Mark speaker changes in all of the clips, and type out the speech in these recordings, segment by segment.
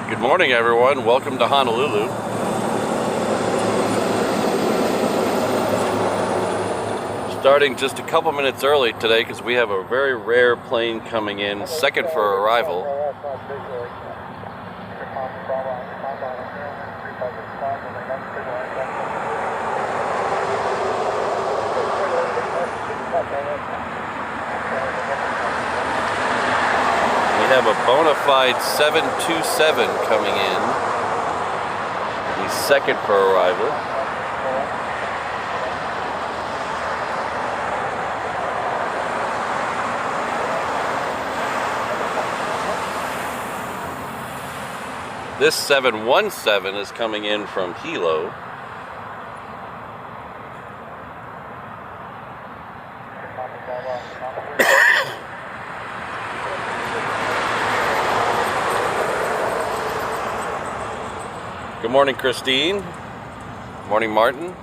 Speaker 1: Good morning, everyone. Welcome to Honolulu. Starting just a couple minutes early today because we have a very rare plane coming in, second for arrival. We have a bona fide 727 coming in. He's second for arrival. This 717 is coming in from Hilo. Good morning, Christine. Good morning, Martin.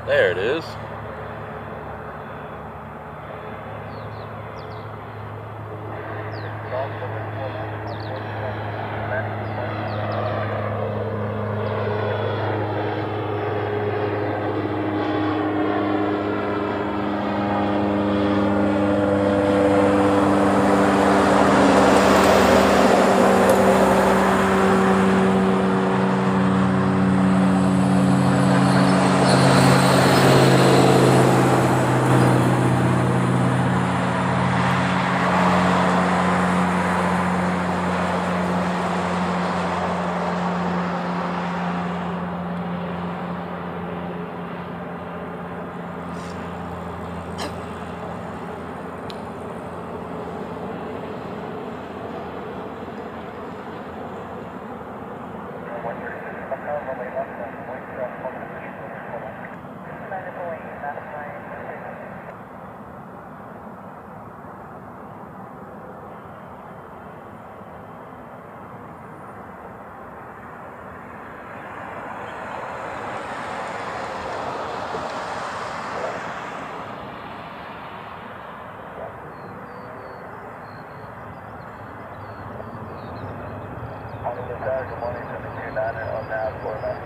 Speaker 1: There it is.
Speaker 2: Good morning, 729 on nav for that.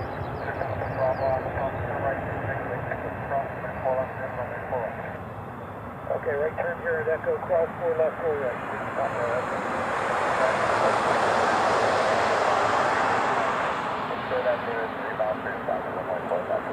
Speaker 2: Okay, right turn here at Echo, cross 4 left, 4 right. So that's the 3 miles per hour, 1.4 left.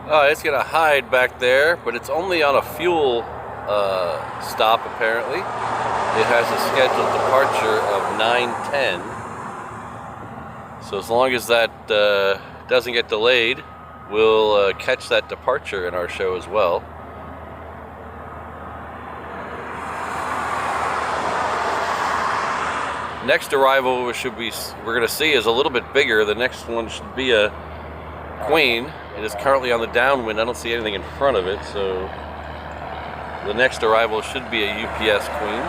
Speaker 1: It's gonna hide back there, but it's only on a fuel stop apparently. It has a scheduled departure of 9:10. So as long as that doesn't get delayed, we'll catch that departure in our show as well. Next arrival we're gonna see is a little bit bigger. The next one should be a Queen. It is currently on the downwind. I don't see anything in front of it, so the next arrival should be a UPS Queen.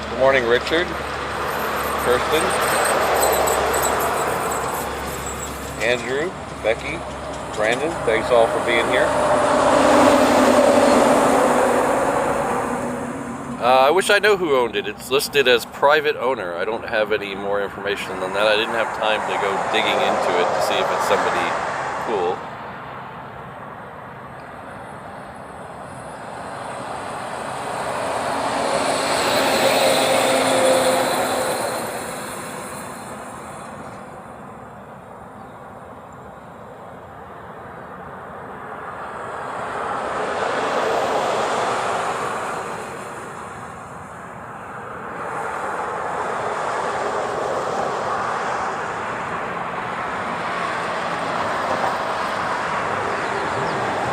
Speaker 1: Good morning, Richard, Kirsten, Andrew, Becky, Brandon. Thanks all for being here. I wish I knew who owned it. It's listed as private owner. I don't have any more information than that. I didn't have time to go digging into it to see if it's somebody cool.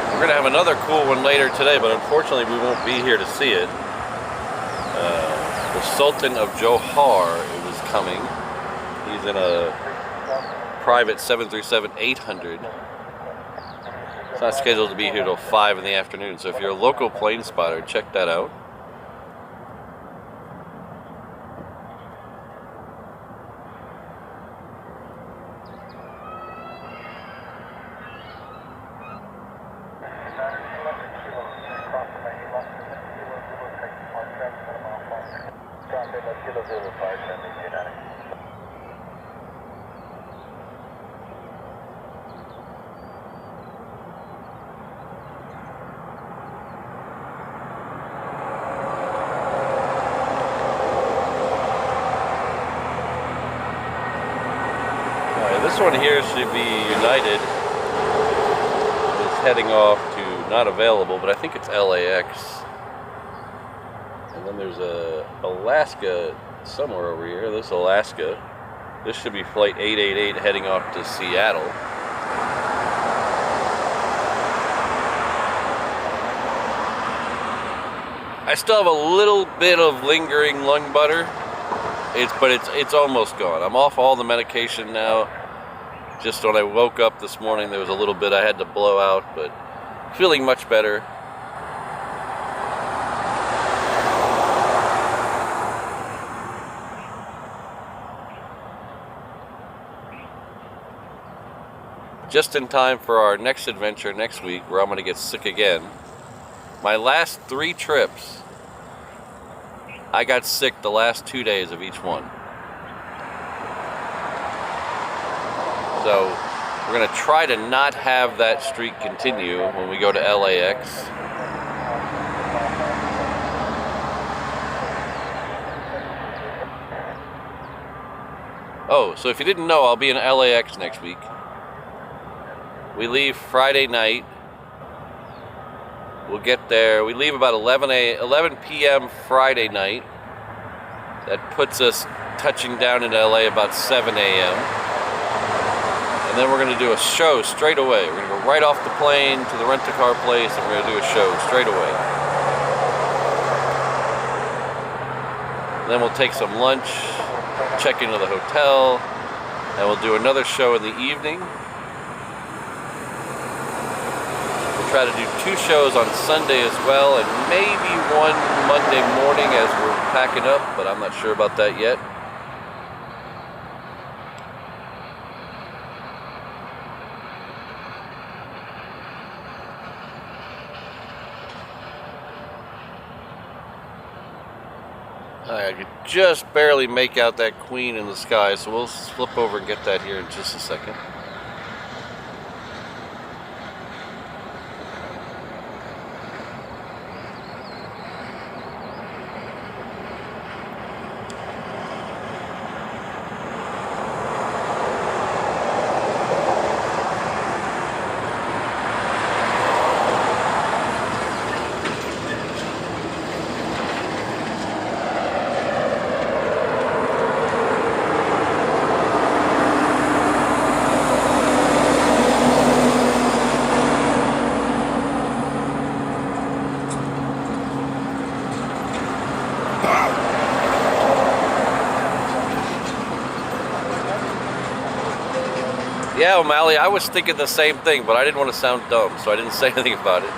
Speaker 1: We're going to have another cool one later today, but unfortunately we won't be here to see it. The Sultan of Johor is coming. He's in a private 737-800. It's not scheduled to be here till 5 in the afternoon, so if you're a local plane spotter, check that out. This one here should be United. It's heading off to not available, but I think it's LAX. And then there's a Alaska somewhere over here. This is Alaska. This should be flight 888 heading off to Seattle. I still have a little bit of lingering lung butter. It's almost gone. I'm off all the medication now. Just when I woke up this morning, there was a little bit I had to blow out, but feeling much better. Just in time for our next adventure next week, where I'm going to get sick again. My last 3 trips, I got sick the last 2 days of each one. So we're going to try to not have that streak continue when we go to LAX. Oh, so if you didn't know, I'll be in LAX next week. We leave Friday night. We'll get there. We leave about 11 p.m. Friday night. That puts us touching down in LA about 7 a.m. And then we're going to do a show straight away. We're going to go right off the plane to the rent-a-car place, and we're going to do a show straight away. And then we'll take some lunch, check into the hotel, and we'll do another show in the evening. We'll try to do 2 shows on Sunday as well, and maybe one Monday morning as we're packing up, but I'm not sure about that yet. I could just barely make out that Queen in the sky, so we'll flip over and get that here in just a second. Yeah, O'Malley, I was thinking the same thing, but I didn't want to sound dumb, so I didn't say anything about it.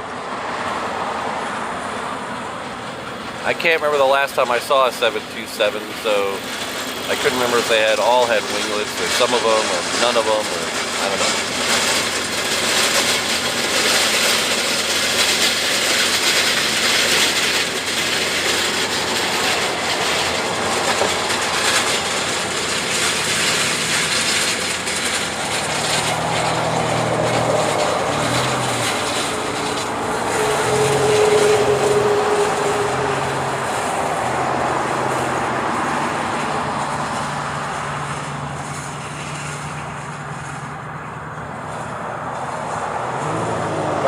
Speaker 1: I can't remember the last time I saw a 727, so I couldn't remember if they all had winglets, or some of them, or none of them, or I don't know.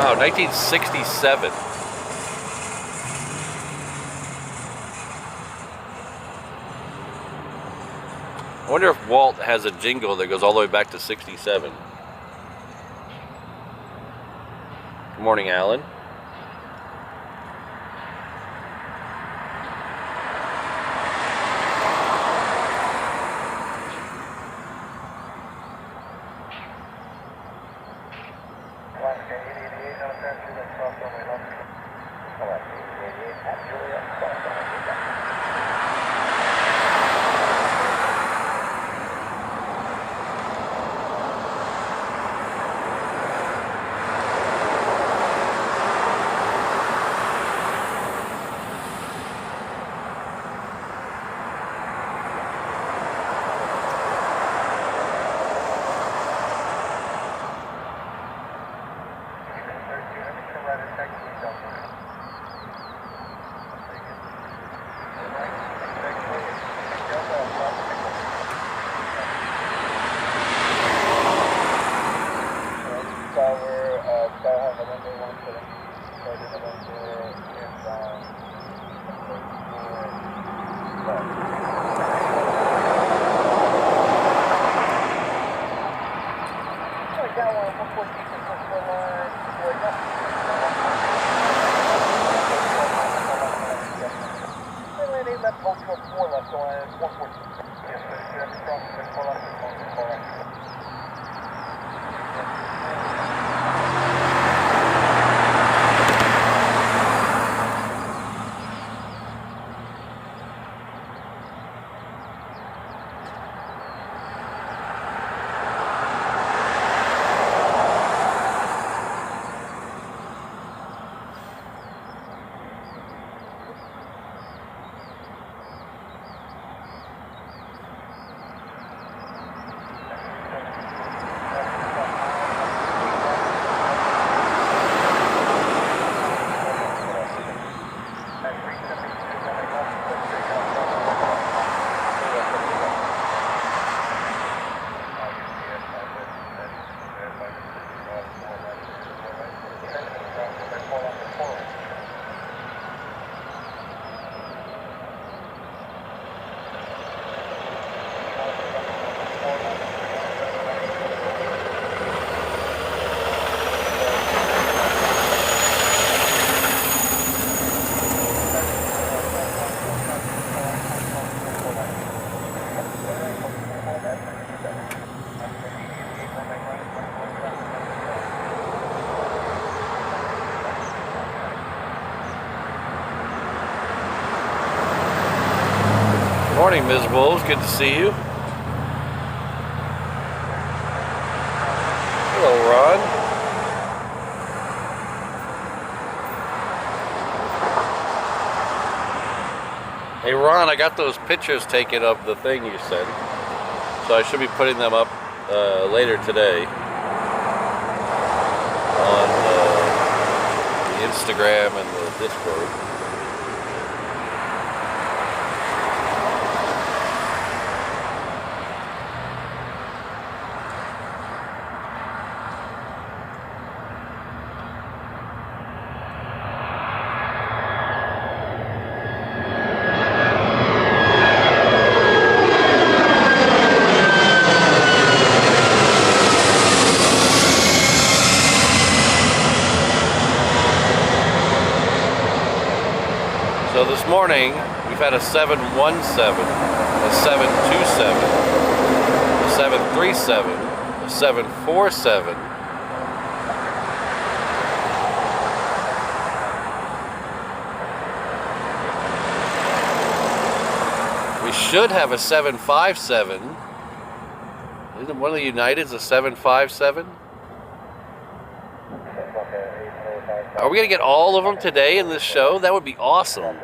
Speaker 1: Wow, 1967. I wonder if Walt has a jingle that goes all the way back to 67. Good morning, Alan. Morning, Ms. Wolves. Good to see you. Hello, Ron. Hey, Ron, I got those pictures taken of the thing you sent, so I should be putting them up later today on the Instagram and the Discord. So this morning, we've had a 717, a 727, a 737, a 747. We should have a 757. Isn't one of the Uniteds a 757? Are we going to get all of them today in this show? That would be awesome.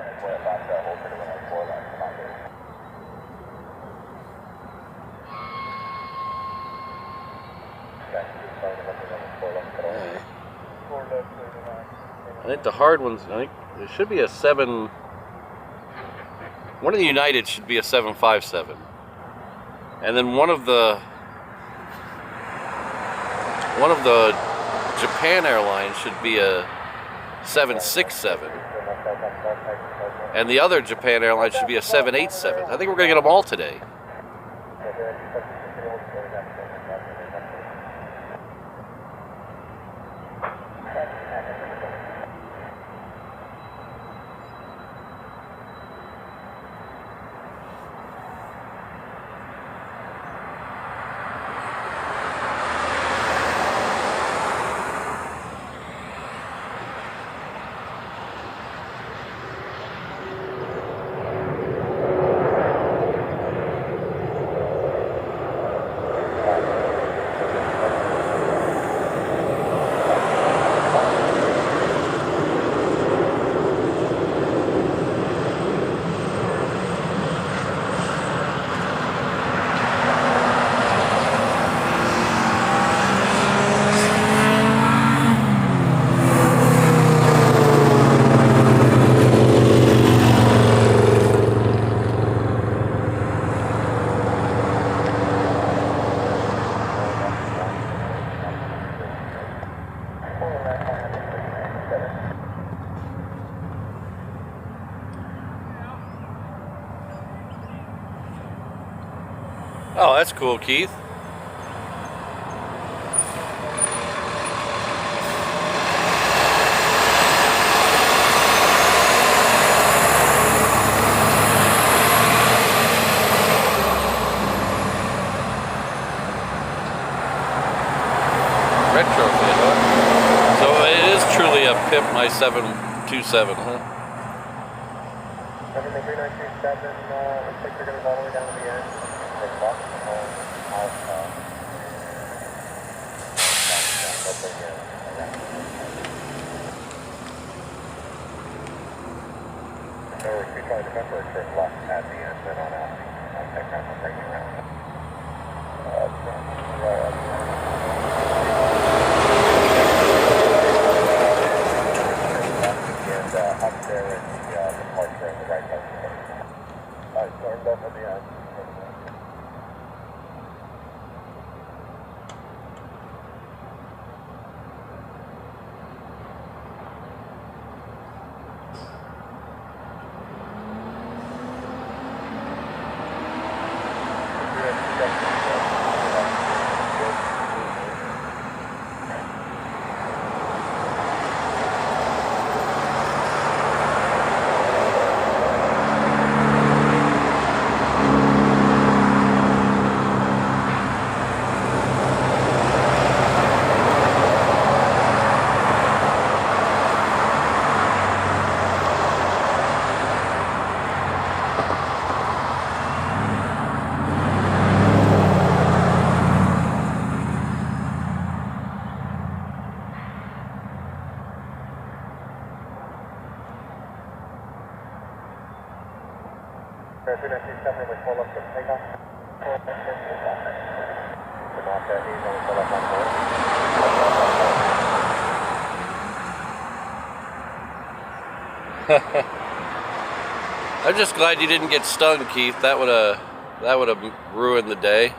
Speaker 1: I think the hard ones, I think there should be a 7. One of the United should be a 757. And then one of the Japan Airlines should be a 767. And the other Japan Airlines should be a 787. I think we're going to get them all today. Oh, that's cool, Keith. Retrofit, huh? So it is truly a PIP my 727, huh?
Speaker 2: 73927, looks like they're going to go all the way down to the end. So we try to remember to turn left at the end, then on out. I'll take that one, bring you around. And up there is the departure in the right place. Alright, turn left at the end.
Speaker 1: I'm just glad you didn't get stung, Keith. That would have ruined the day.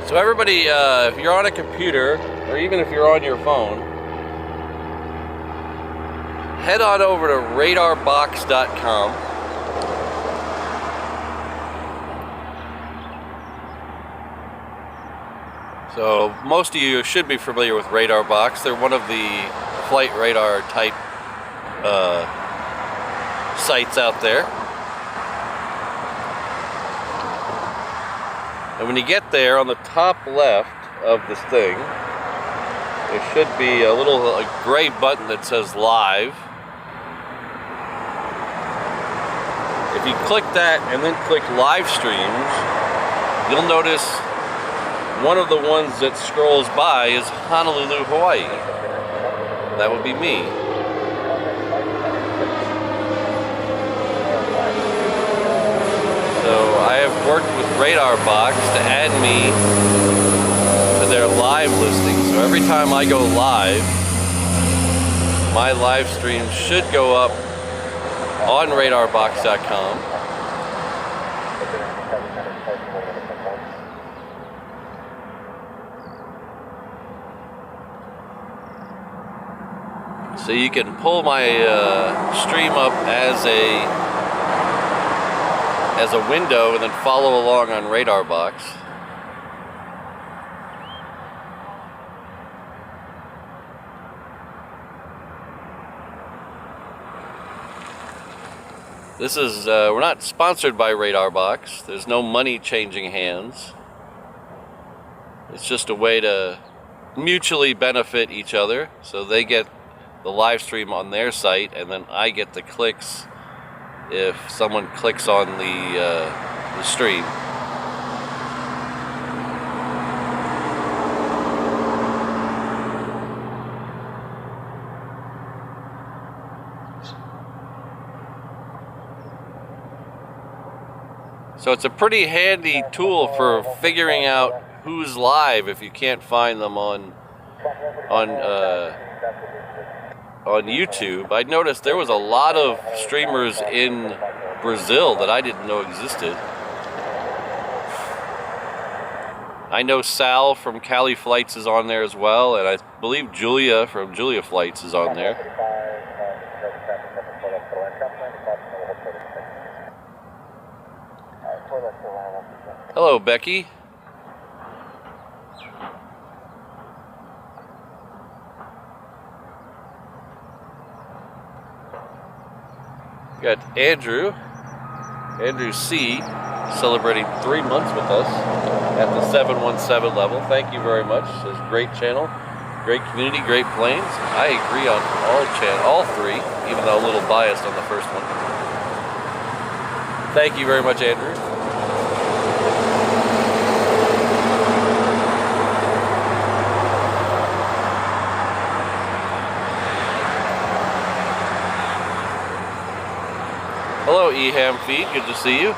Speaker 1: So everybody, if you're on a computer, or even if you're on your phone, head on over to RadarBox.com. So most of you should be familiar with RadarBox. They're one of the flight radar type sites out there. And when you get there, on the top left of this thing, there should be a little gray button that says live. If you click that and then click live streams, you'll notice one of the ones that scrolls by is Honolulu, Hawaii. That would be me. So I have worked with RadarBox to add me to their live listing. So every time I go live, my live stream should go up on RadarBox.com. So you can pull my stream up as a window and then follow along on RadarBox. This is, we're not sponsored by RadarBox. There's no money changing hands. It's just a way to mutually benefit each other. So they get the live stream on their site, and then I get the clicks if someone clicks on the stream. So it's a pretty handy tool for figuring out who's live if you can't find them on YouTube. I noticed there was a lot of streamers in Brazil that I didn't know existed. I know Sal from Cali Flights is on there as well, and I believe Julia from Julia Flights is on there. Hello, Becky. We got Andrew C, celebrating 3 months with us at the 717 level. Thank you very much. It's a great channel, great community, great planes. I agree on all three, even though a little biased on the first one. Thank you very much, Andrew. Hello, Eham Feed. Good to see you.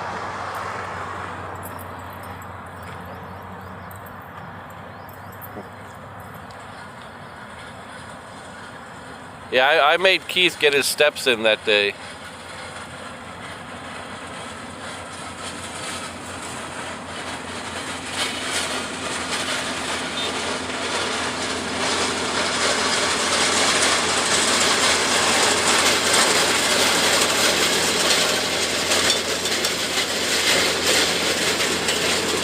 Speaker 1: Yeah, I made Keith get his steps in that day.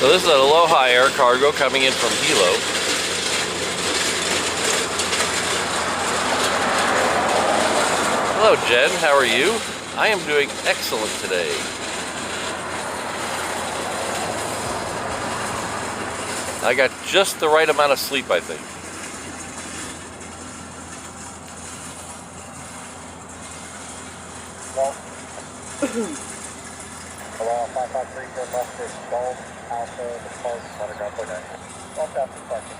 Speaker 1: So this is an Aloha Air cargo coming in from Hilo. Hello Jen, how are you? I am doing excellent today. I got just the right amount of sleep, I think.
Speaker 2: Hello, 553 for Buster, Golf, Alpha, the Park, Buttercup, okay. Golf after question,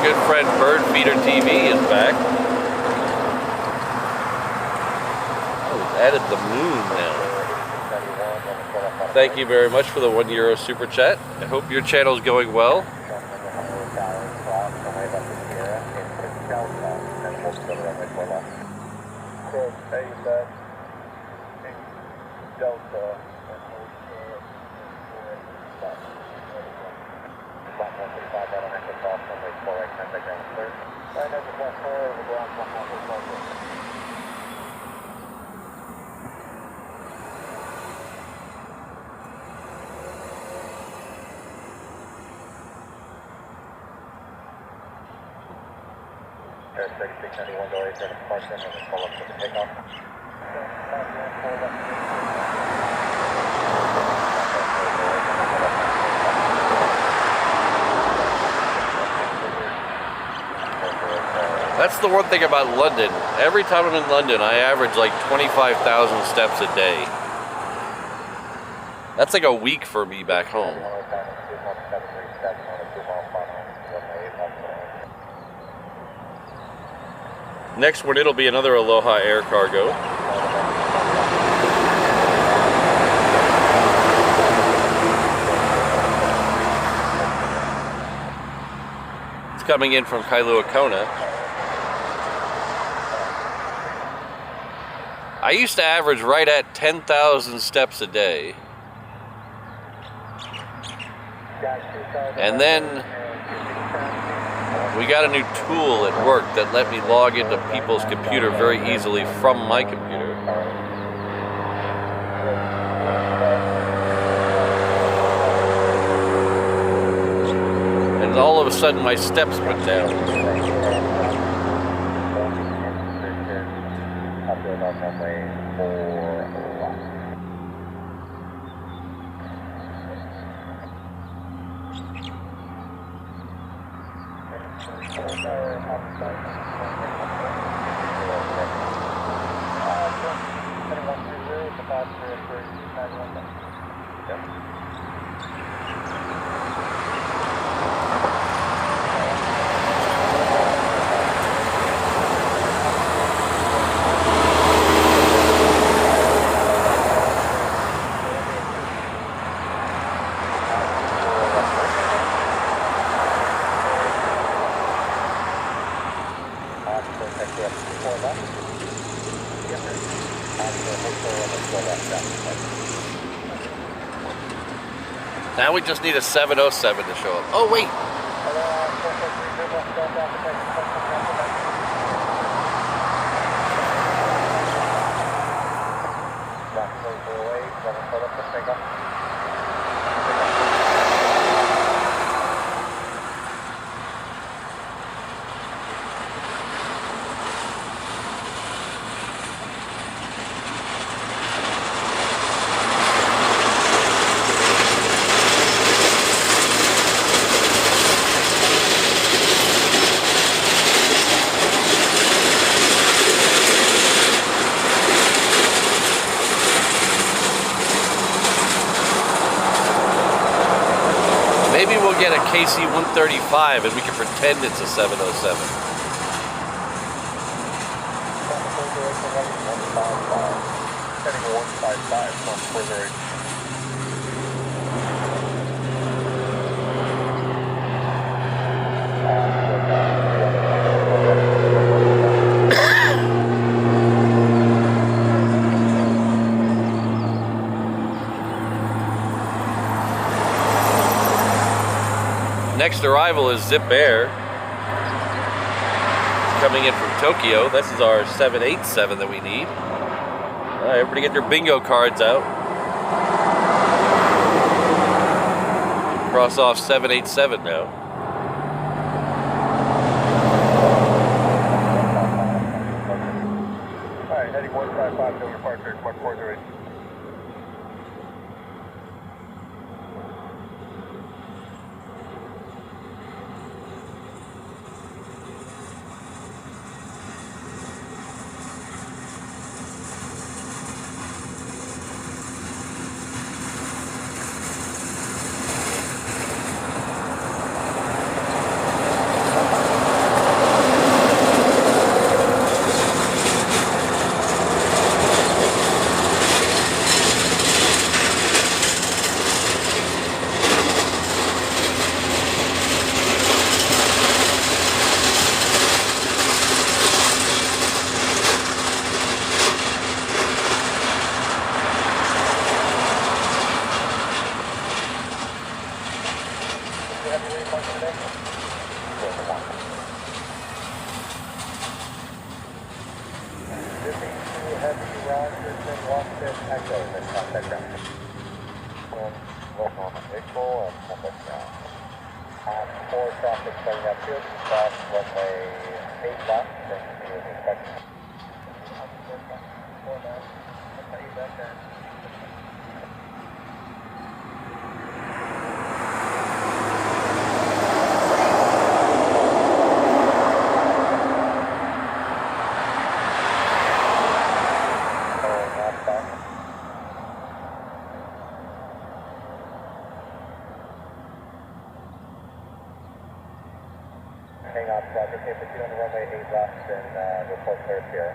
Speaker 1: good friend Bird Feeder TV is back. Oh, we've added the moon now. Thank you very much for the €1 super chat. I hope your channel is going well. That's the one thing about London. Every time I'm in London, I average like 25,000 steps a day. That's like a week for me back home. Next one, it'll be another Aloha Air Cargo. It's coming in from Kailua Kona. I used to average right at 10,000 steps a day. And then we got a new tool at work that let me log into people's computer very easily from my computer. And all of a sudden my steps went down. Now we just need a 707 to show up. Oh, wait. Maybe we'll get a KC-135 and we can pretend it's a 707. Next arrival is ZIPAIR, coming in from Tokyo. This is our 787 that we need. All right, everybody get their bingo cards out. Cross off 787 now.
Speaker 2: All right, heading 155 to departure, 1408. Zipping to heavy Rogerton, Washington, Echo, then contact ground. Look on Echo and contact ground. 4 traffic starting up field, cross runway 8 left, then continue with inspection. Hang on, Roger, okay, proceed on the runway 8 left and report clear here.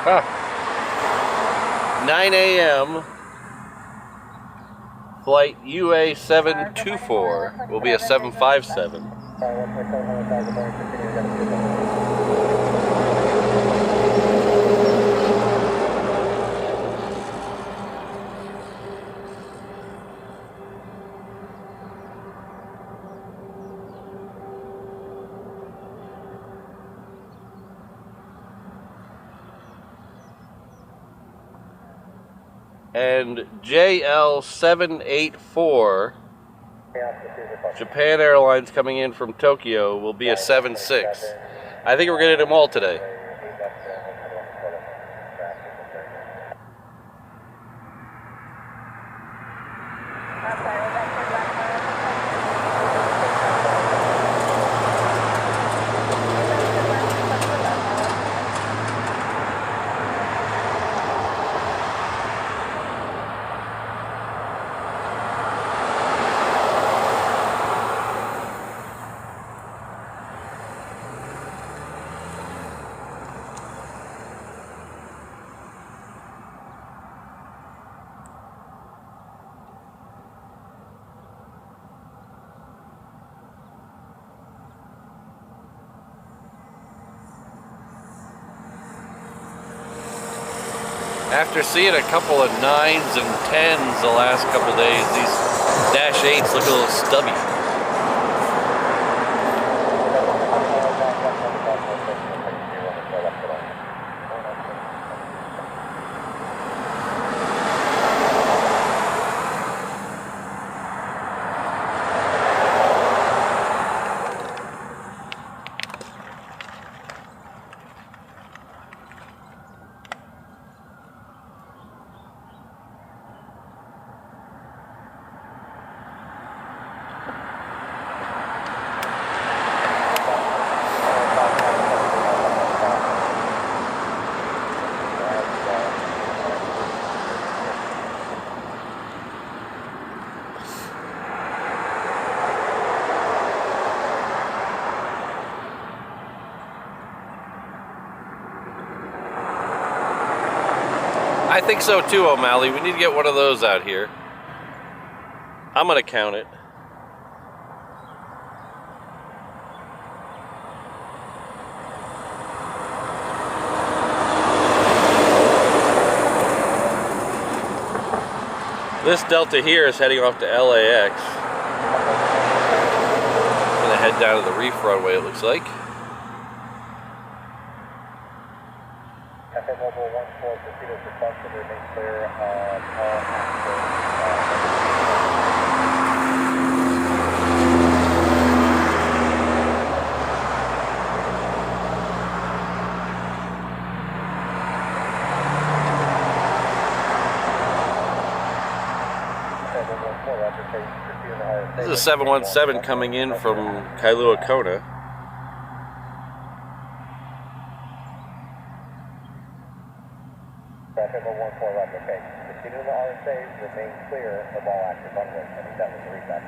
Speaker 1: Huh. 9 a.m. Flight UA 724 will be a 757. And JL784, Japan Airlines coming in from Tokyo, will be a 76. I think we're getting them all today. After seeing a couple of 9s and 10s the last couple days, these Dash 8s look a little stubby. I think so too, O'Malley. We need to get one of those out here. I'm gonna count it. This Delta here is heading off to LAX. head down to the Reef runway, it looks like.
Speaker 2: FM Mobile 14, proceed as requested, remain clear of all access.
Speaker 1: This is a 717 coming in from Kailua Kona.
Speaker 2: FM 14 Raptor, okay. Proceed to the RSA, remain clear of all active runways. I think that was the readout.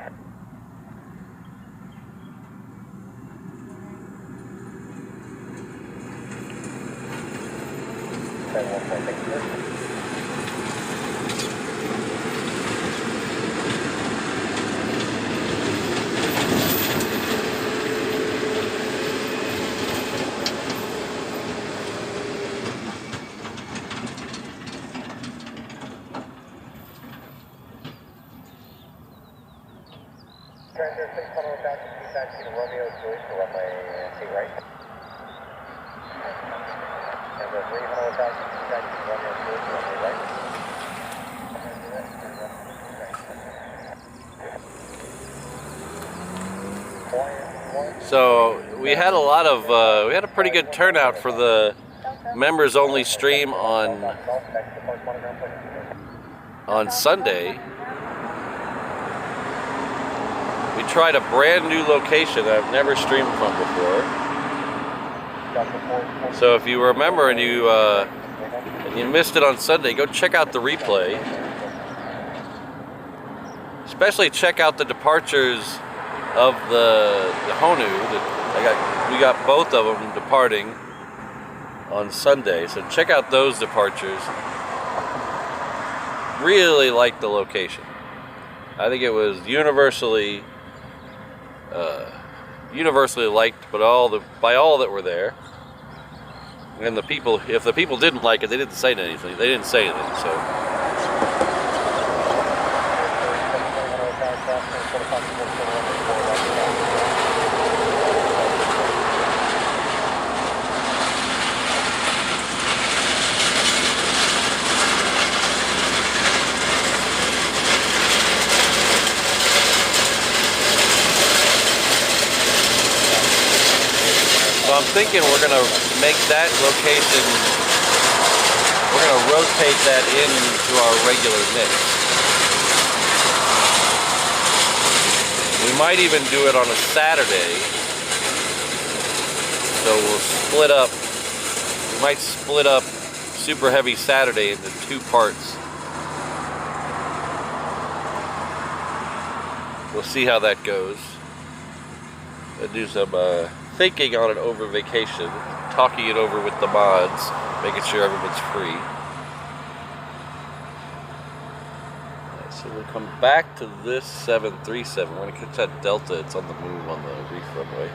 Speaker 2: Thank you, sir. Transit 610,000 feet back to Romeo Juliet to runway 8 right. And the 300,000 feet back to Romeo Juliet to runway right.
Speaker 1: So we had a pretty good turnout for the members only stream on Sunday. We tried a brand new location that I've never streamed from before. So if you remember and you missed it on Sunday, go check out the replay. Especially check out the departures of the Honu. We got both of them departing on Sunday. So check out those departures. Really liked the location. I think it was universally liked, but by all that were there. And the people, if the people didn't like it, they didn't say anything. They didn't say anything. So. So I'm thinking we're going to make that location, we're going to rotate that into our regular mix. We might even do it on a Saturday. So we'll split up, we might split up Super Heavy Saturday into 2 parts. We'll see how that goes. I'll do some thinking on it over vacation, talking it over with the mods, making sure everyone's free. So we'll come back to this 737. We're going to catch that Delta. It's on the move on the Reef runway.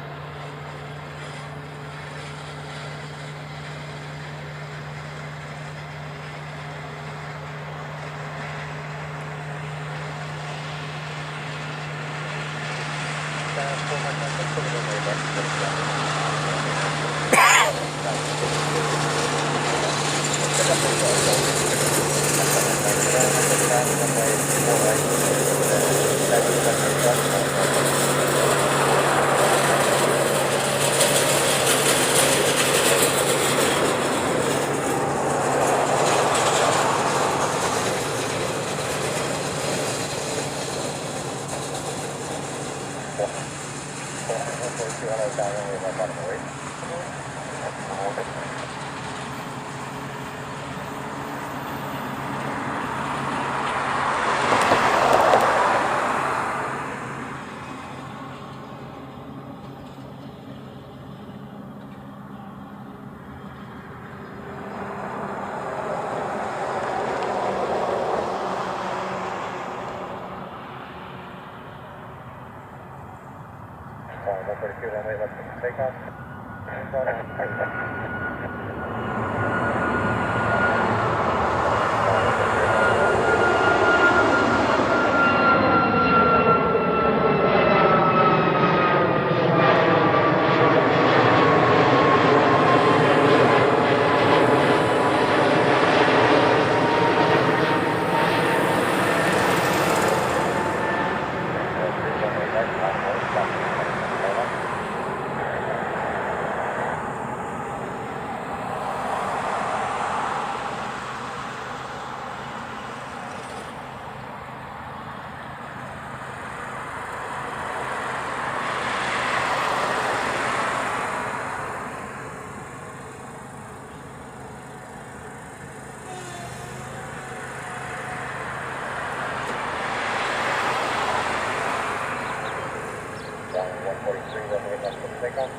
Speaker 2: 143, runway left for takeoff.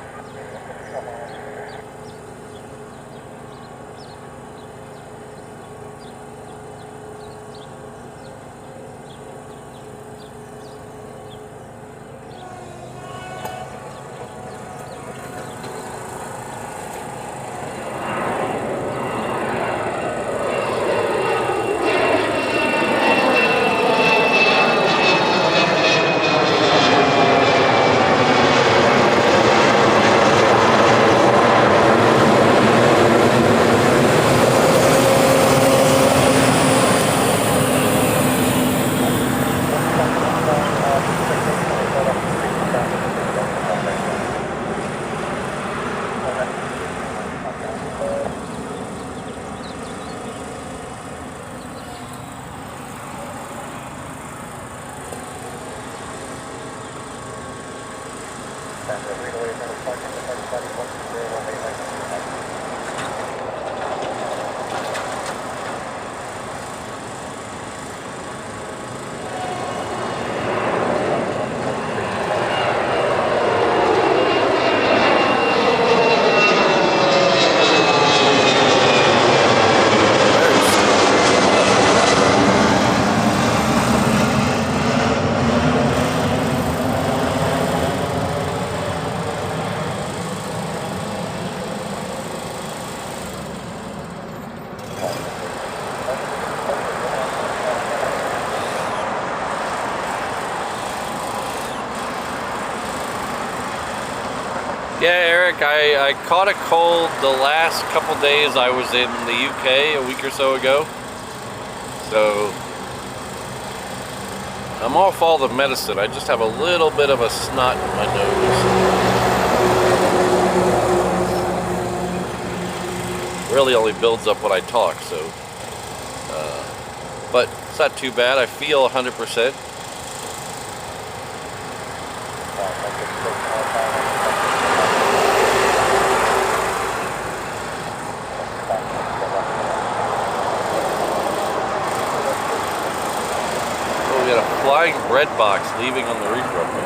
Speaker 1: Yeah, Eric, I caught a cold the last couple days I was in the UK a week or so ago. So I'm off all the medicine. I just have a little bit of a snot in my nose. Really only builds up when I talk, so. But it's not too bad. I feel 100%. We got a flying bread box leaving on the Reef runway.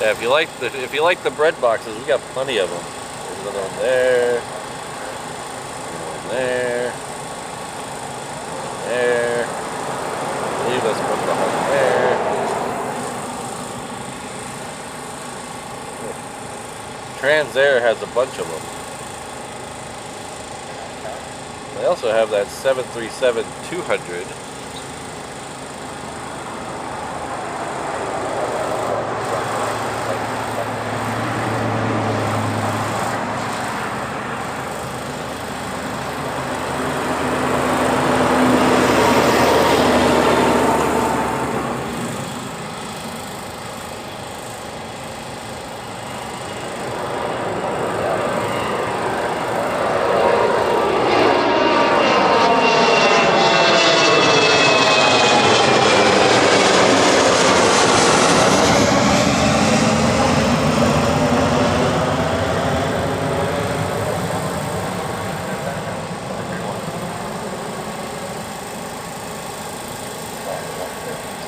Speaker 1: Yeah, if you like the bread boxes, we got plenty of them. There's another one there, one there, there. I believe that's one behind there. Transair has a bunch of them. They also have that 737-200.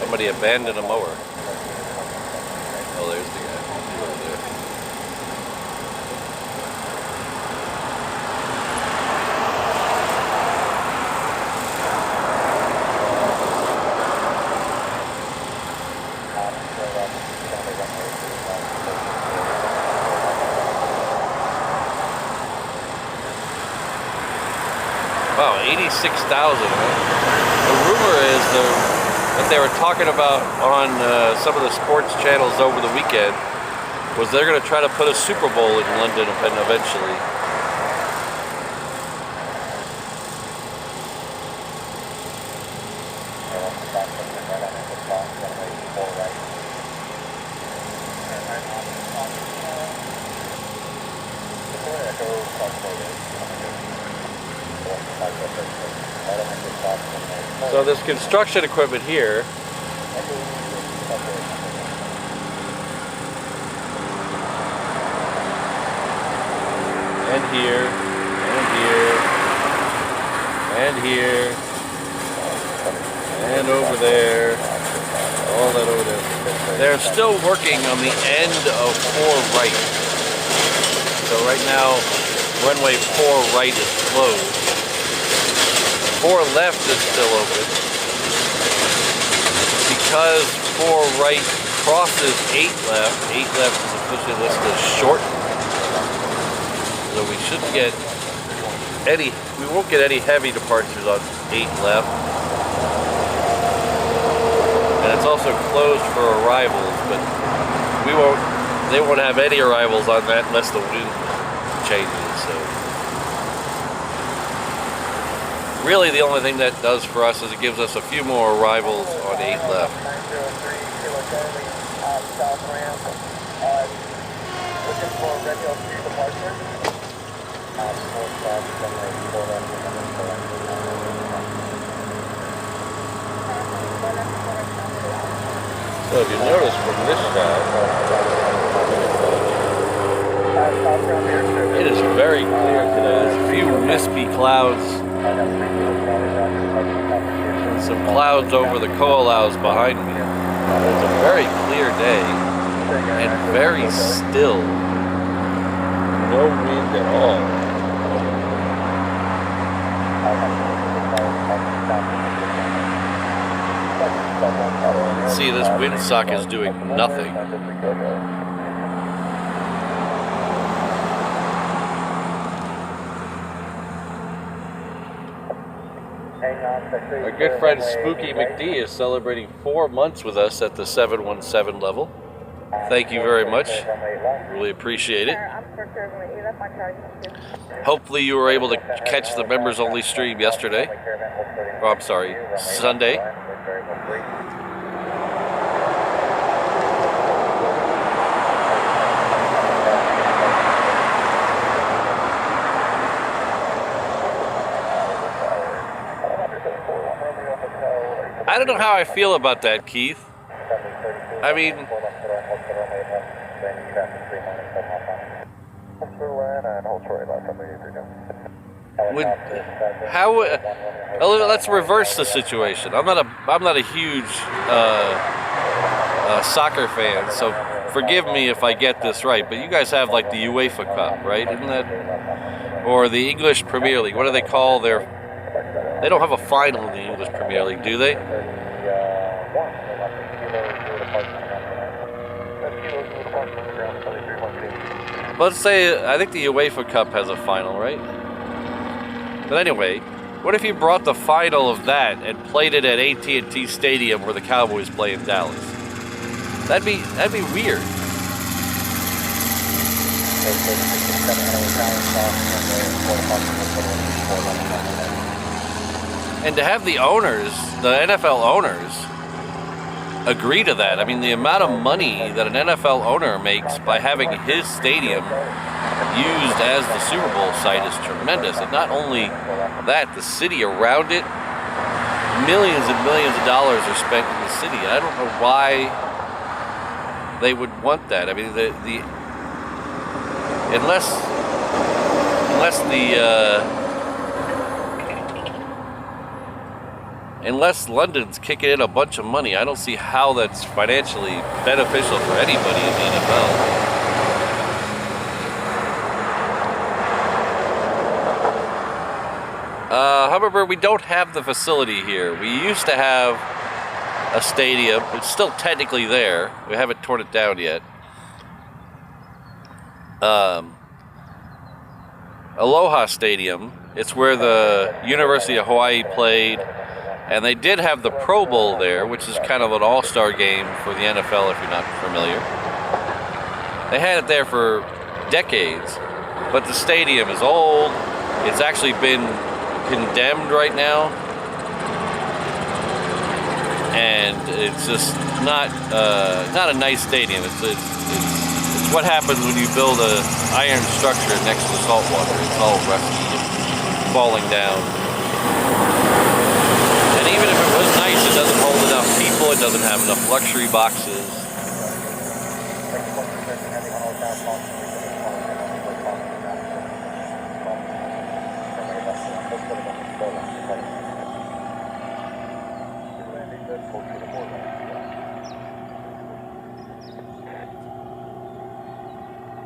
Speaker 1: Somebody abandoned a mower. Oh, there's the guy. He's over there. Wow, 86,000. The rumor is that they were talking about on some of the sports channels over the weekend was they're going to try to put a Super Bowl in London eventually. So this construction equipment here and here and here and here and over there, all that over there. They're still working on the end of 4 right. So right now runway 4 right is closed. 4 left is still open. Because 4 right crosses 8 left, 8 left is officially listed as short. So we shouldn't get any, we won't get any heavy departures on 8 left. And it's also closed for arrivals, but they won't have any arrivals on that unless the wind changes. So really the only thing that does for us is it gives us a few more arrivals on 8 left. So if you notice from this shot, it is very clear today. There's a few wispy clouds. Some clouds over the coalhouse behind me. It's a very clear day and very still. No wind at all. See, this windsock is doing nothing. Our good friend Spooky McD is celebrating 4 months with us at the 717 level. Thank you very much. Really appreciate it. Hopefully you were able to catch the members only stream yesterday. Oh, I'm sorry, Sunday. I don't know how I feel about that, Keith. I mean, let's reverse the situation. I'm not a huge soccer fan, so forgive me if I get this right. But you guys have like the UEFA Cup, right? Isn't that, or the English Premier League? What do they call their? They don't have a final in the English Premier League, do they? Let's say, I think the UEFA Cup has a final, right? But anyway, what if you brought the final of that and played it at AT&T Stadium where the Cowboys play in Dallas? That'd be weird. And to have the owners, the NFL owners, agree to that. I mean, the amount of money that an NFL owner makes by having his stadium used as the Super Bowl site is tremendous. And not only that, the city around it, millions and millions of dollars are spent in the city. I don't know why they would want that. I mean, unless London's kicking in a bunch of money, I don't see how that's financially beneficial for anybody in the NFL. However, we don't have the facility here. We used to have a stadium. It's still technically there. We haven't torn it down yet. Aloha Stadium. It's where the University of Hawaii played. And they did have the Pro Bowl there, which is kind of an all-star game for the NFL if you're not familiar. They had it there for decades, but the stadium is old. It's actually been condemned right now, and it's just not a nice stadium. It's what happens when you build a iron structure next to salt water. It's all rusty and falling down. And even if it was nice, it doesn't hold enough people. It doesn't have enough luxury boxes.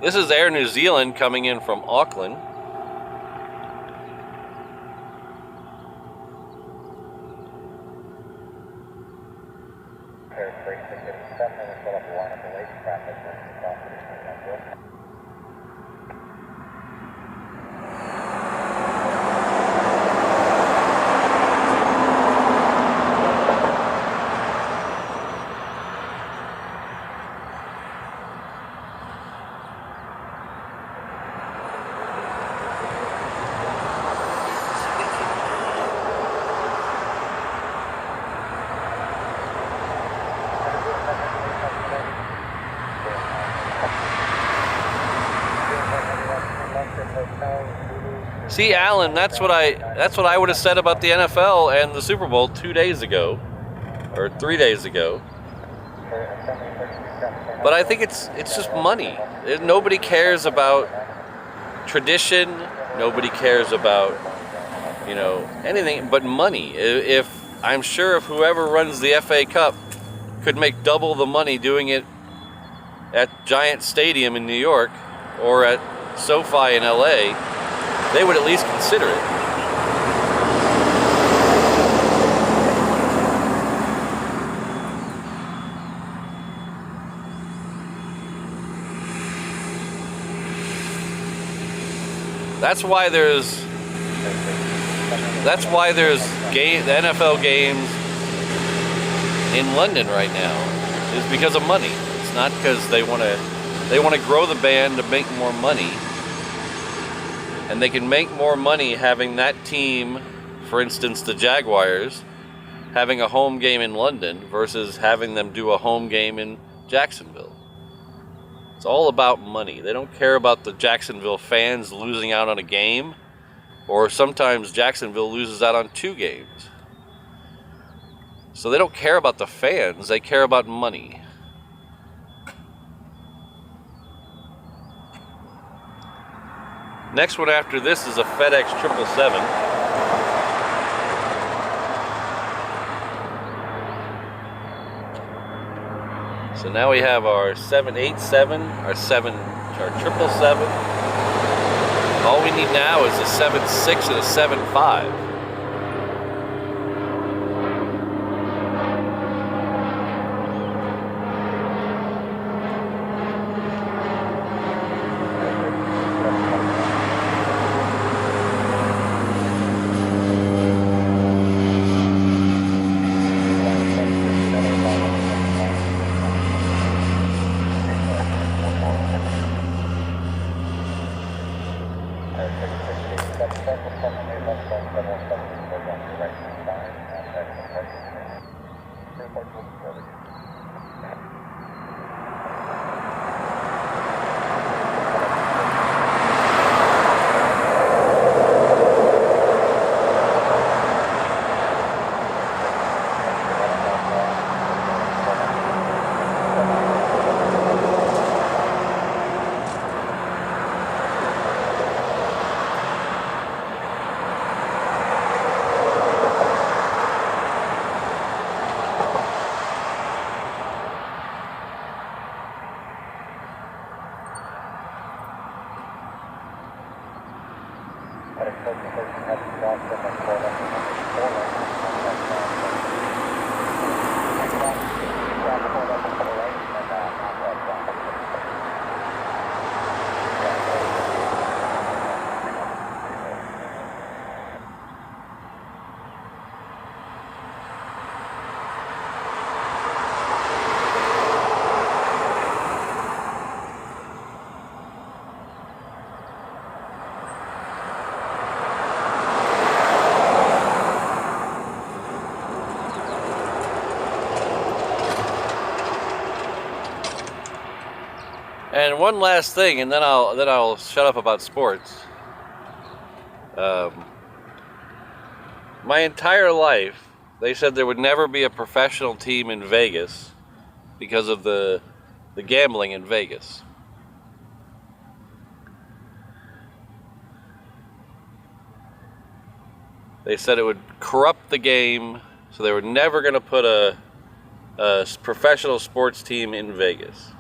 Speaker 1: This is Air New Zealand coming in from Auckland. See, Alan, that's what I would have said about the NFL and the Super Bowl 2 days ago, or 3 days ago. But I think it's just money. Nobody cares about tradition. Nobody cares about, you know, anything but money. If I'm sure if whoever runs the FA Cup could make double the money doing it at Giant Stadium in New York or at SoFi in LA, they would at least consider it. That's why there's the NFL games in London right now, is because of money. It's not because they want to grow the band to make more money. And they can make more money having that team, for instance, the Jaguars, having a home game in London versus having them do a home game in Jacksonville. It's all about money. They don't care about the Jacksonville fans losing out on a game, or sometimes Jacksonville loses out on 2 games. So they don't care about the fans, they care about money. Next one after this is a FedEx 777. So now we have our 787, our 777. All we need now is a 76 and a 75. And one last thing, and then I'll shut up about sports. My entire life, they said there would never be a professional team in Vegas because of the gambling in Vegas. They said it would corrupt the game, so they were never going to put a professional sports team in Vegas.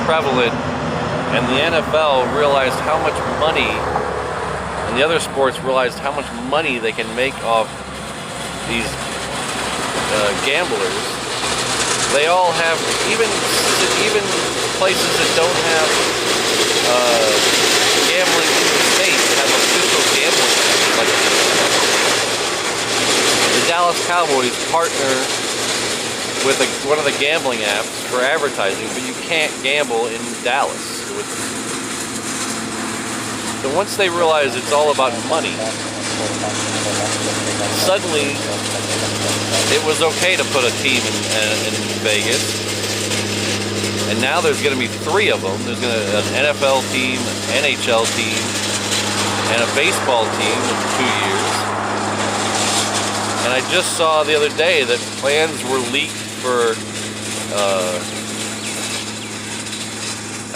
Speaker 1: Prevalent, and the NFL realized how much money, and the other sports realized how much money they can make off these gamblers. They all have, even places that don't have gambling in the states have official gambling apps. Like the Dallas Cowboys partner with one of the gambling apps for advertising, but you can't gamble in Dallas. So once they realize it's all about money, suddenly it was okay to put a team in Vegas. And now there's going to be 3 of them. There's going to be an NFL team, an NHL team, and a baseball team in 2 years. And I just saw the other day that plans were leaked for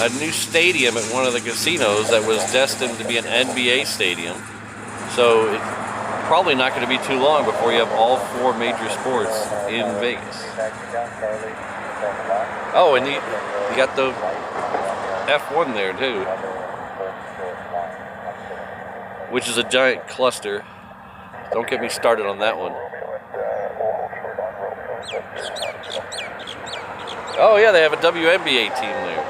Speaker 1: a new stadium at one of the casinos that was destined to be an NBA stadium. So it's probably not going to be too long before you have all 4 major sports in Vegas. Oh, and you got the F1 there too, which is a giant cluster. Don't get me started on that one. Oh yeah, they have a WNBA team there.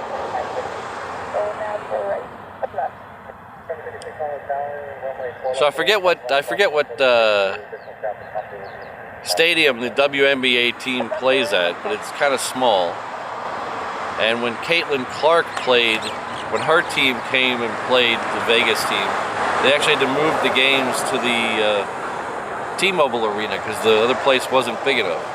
Speaker 1: So I forget what stadium the WNBA team plays at, but it's kind of small. And when Caitlin Clark played, when her team came and played the Vegas team, they actually had to move the games to the T-Mobile Arena because the other place wasn't big enough.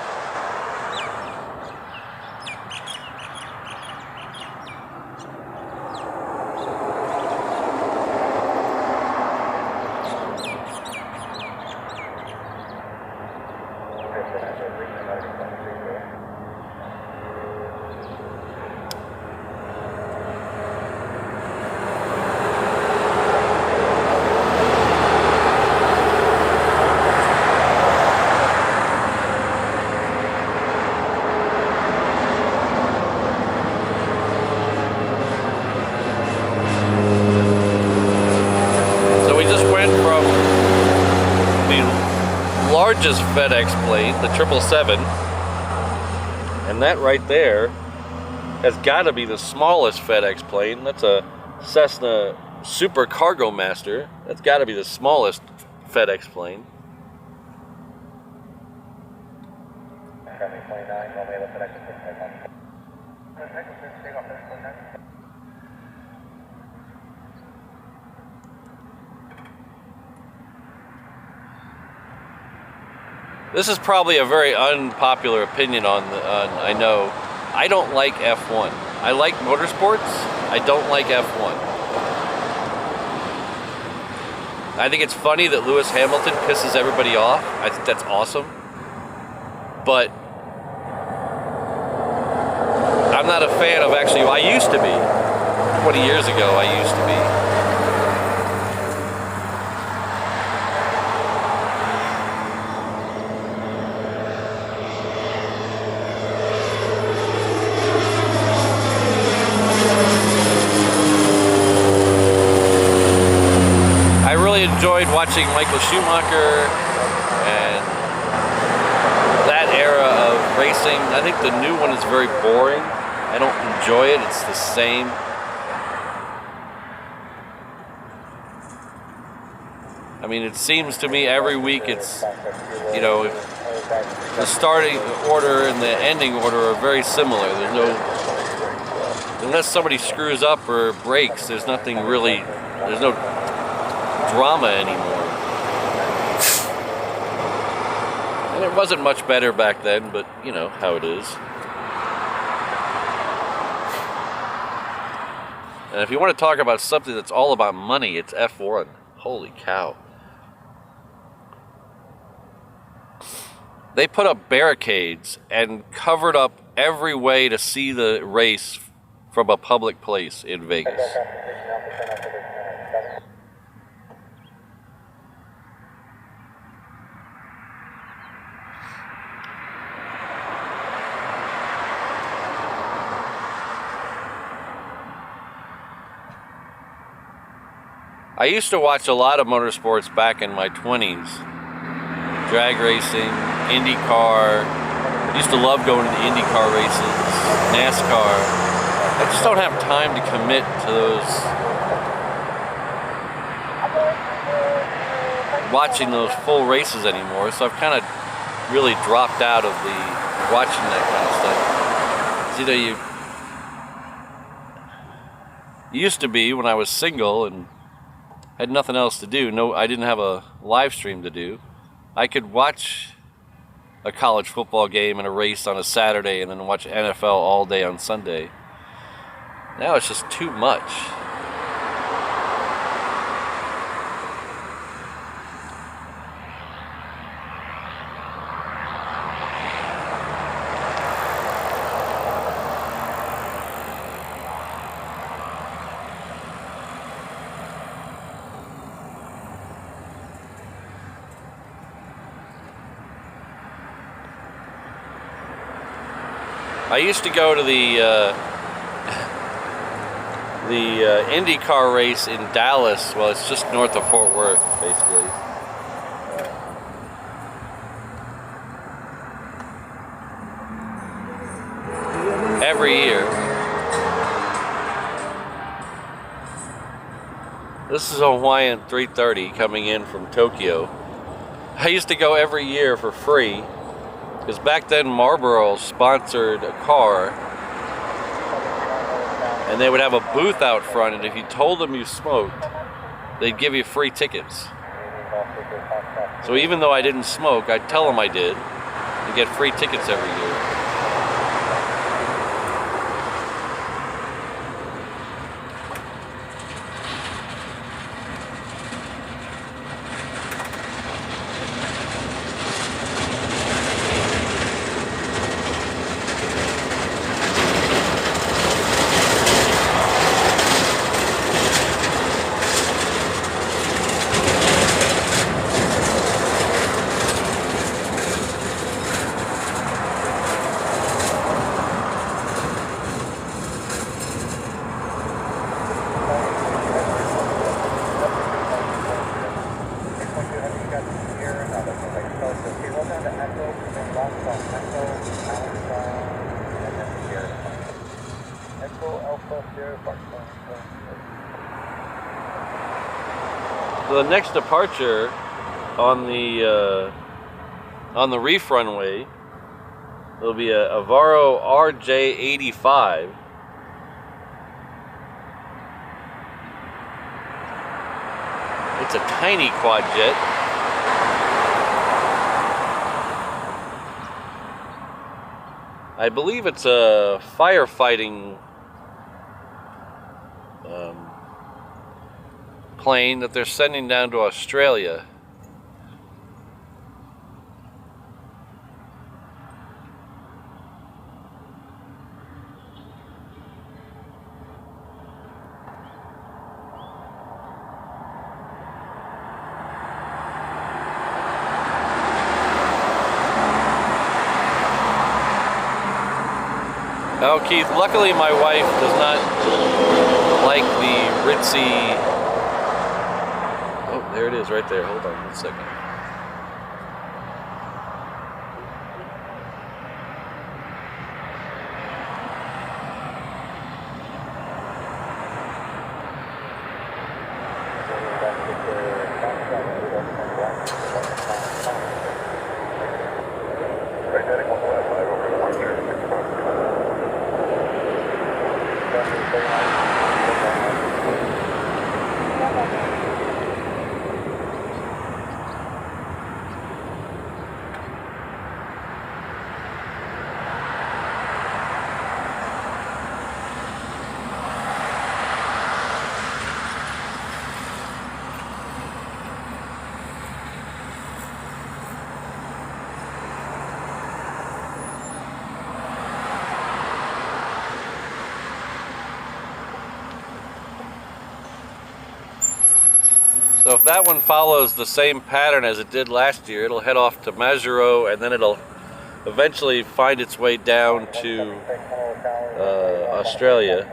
Speaker 1: Largest FedEx plane, the 777, and that right there has got to be the smallest FedEx plane. That's a Cessna Super Cargo Master. That's got to be the smallest FedEx plane. This is probably a very unpopular opinion I know. I don't like F1. I like motorsports. I don't like F1. I think it's funny that Lewis Hamilton pisses everybody off. I think that's awesome. But I'm not a fan of actually, I used to be. 20 years ago, I used to be. Enjoyed watching Michael Schumacher and that era of racing. I think the new one is very boring. I don't enjoy it. It's the same. I mean, it seems to me every week it's, you know, the starting order and the ending order are very similar. There's no, unless somebody screws up or breaks, there's nothing really, there's no drama anymore. And it wasn't much better back then, but you know how it is. And if you want to talk about something that's all about money, it's F1. Holy cow. They put up barricades and covered up every way to see the race from a public place in Vegas. I used to watch a lot of motorsports back in my 20s. Drag racing, IndyCar. Used to love going to the IndyCar races, NASCAR. I just don't have time to commit to those, watching those full races anymore, so I've kind of really dropped out of the watching that kind of stuff. 'Cause, you know, you used to be when I was single and had nothing else to do. No, I didn't have a live stream to do. I could watch a college football game and a race on a Saturday and then watch NFL all day on Sunday. Now it's just too much. I used to go to the IndyCar race in Dallas. Well, it's just north of Fort Worth, basically. Every year. This is a Hawaiian 330 coming in from Tokyo. I used to go every year for free. Because back then Marlboro sponsored a car and they would have a booth out front, and if you told them you smoked, they'd give you free tickets. So even though I didn't smoke, I'd tell them I did and get free tickets every year. So the next departure on the Reef runway will be a Avaro RJ85. It's a tiny quad jet. I believe it's a firefighting plane that they're sending down to Australia. Oh, Keith, luckily my wife does not like the ritzy... Oh, there it is right there. Hold on 1 second. So if that one follows the same pattern as it did last year, it'll head off to Majuro, and then it'll eventually find its way down to Australia.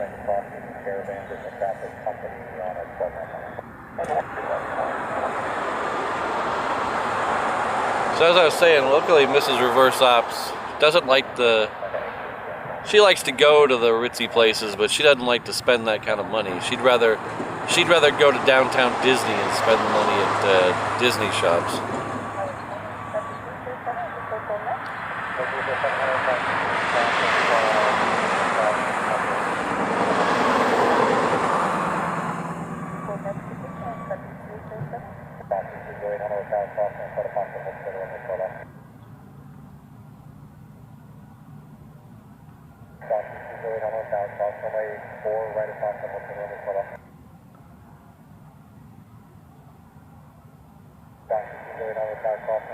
Speaker 1: So as I was saying, luckily Mrs. Reverse Ops doesn't like she likes to go to the ritzy places, but she doesn't like to spend that kind of money. She'd rather go to downtown Disney and spend the money at Disney shops.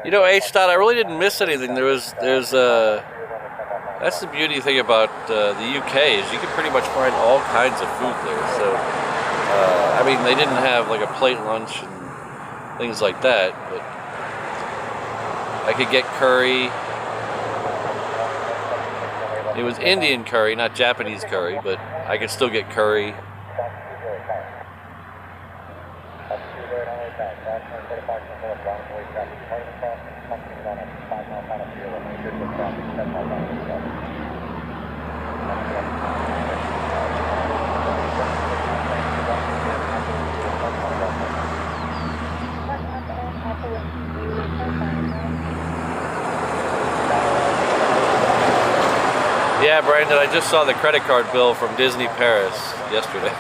Speaker 1: You know, H-Dot, I really didn't miss anything. That's the beauty thing about the UK, is you can pretty much find all kinds of food there. So, I mean, they didn't have like a plate lunch and things like that, but I could get curry. It was Indian curry, not Japanese curry, but I could still get curry. Yeah, Brandon, I just saw the credit card bill from Disney Paris yesterday.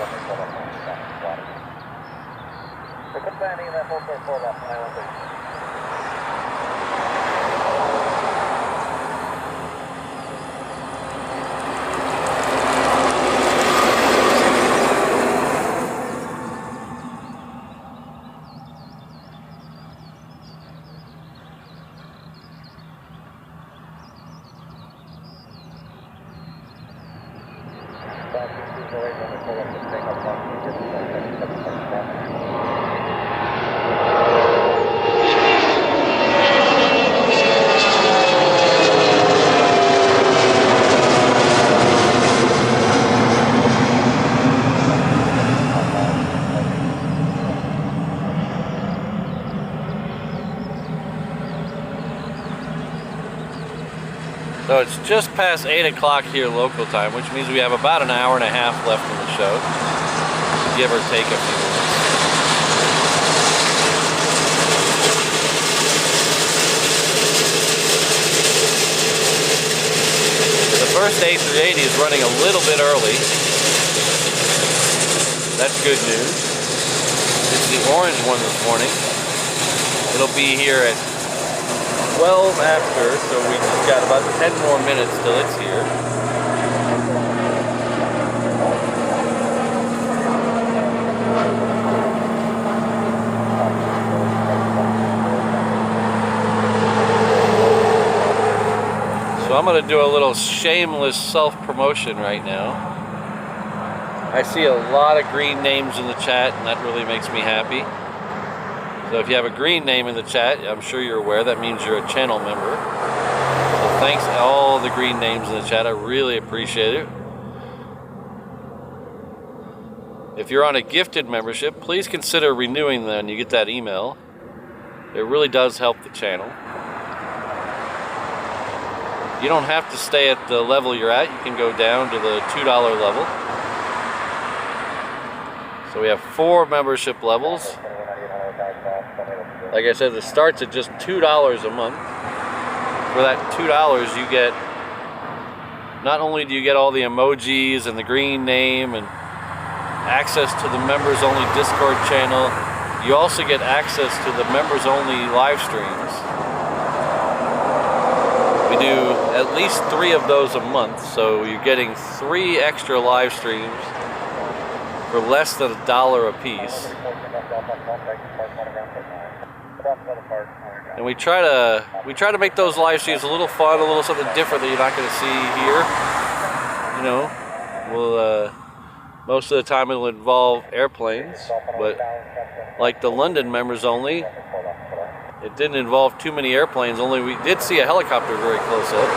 Speaker 1: So it's just past 8 o'clock here local time, which means we have about an hour and a half left in the show, give or take a few minutes. The first A380 is running a little bit early. That's good news. It's the orange one this morning. It'll be here at 12 after, so we just got about 10 more minutes till it's here. So I'm going to do a little shameless self-promotion right now. I see a lot of green names in the chat, and that really makes me happy. So if you have a green name in the chat, I'm sure you're aware, that means you're a channel member. So thanks to all the green names in the chat, I really appreciate it. If you're on a gifted membership, please consider renewing them. You get that email. It really does help the channel. You don't have to stay at the level you're at. You can go down to the $2 level. So we have 4 membership levels. Like I said, it starts at just $2 a month. For that $2, you get, not only do you get all the emojis and the green name and access to the members only Discord channel. You also get access to the members only live streams. We do at least 3 of those a month, so you're getting 3 extra live streams for less than $1 a piece. And we try to make those live streams a little fun, a little something different that you're not going to see here. You know, we'll most of the time it'll involve airplanes, but like the London members only, it didn't involve too many airplanes. Only we did see a helicopter very close up.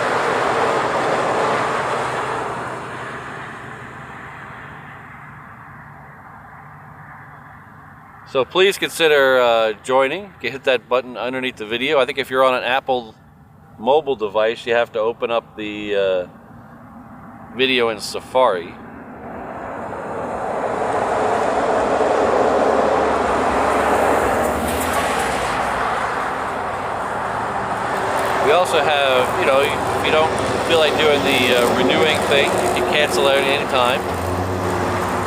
Speaker 1: So please consider joining. You can hit that button underneath the video. I think if you're on an Apple mobile device, you have to open up the video in Safari. We also have, you know, if you don't feel like doing the renewing thing, you can cancel at any time.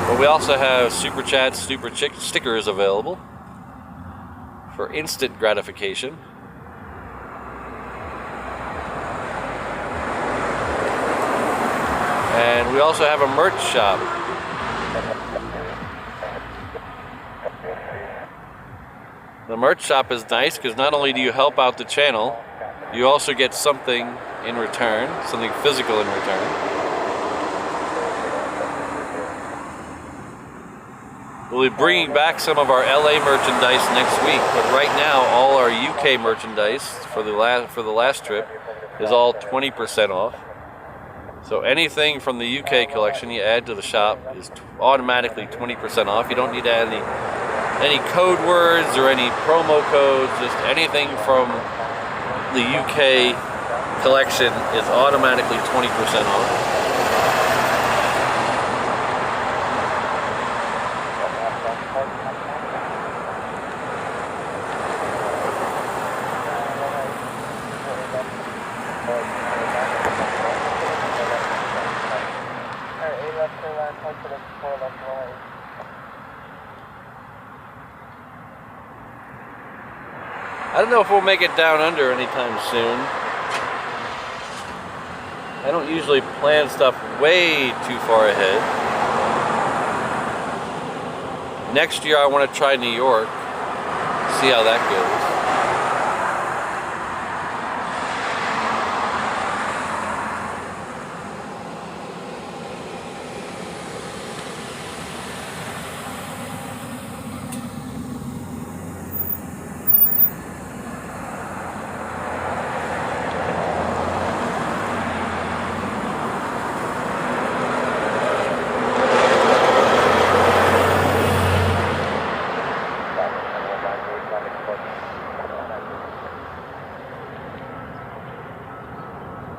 Speaker 1: But we also have Super Chats, Super Stickers available for instant gratification. And we also have a merch shop. The merch shop is nice because not only do you help out the channel, you also get something in return, something physical in return. We'll be bringing back some of our LA merchandise next week, but right now all our UK merchandise for the last trip is all 20% off. So anything from the UK collection you add to the shop is automatically 20% off. You don't need to add any code words or any promo codes. Just anything from the UK collection is automatically 20% off. I don't know if we'll make it down under anytime soon. I don't usually plan stuff way too far ahead. Next year I want to try New York, see how that goes.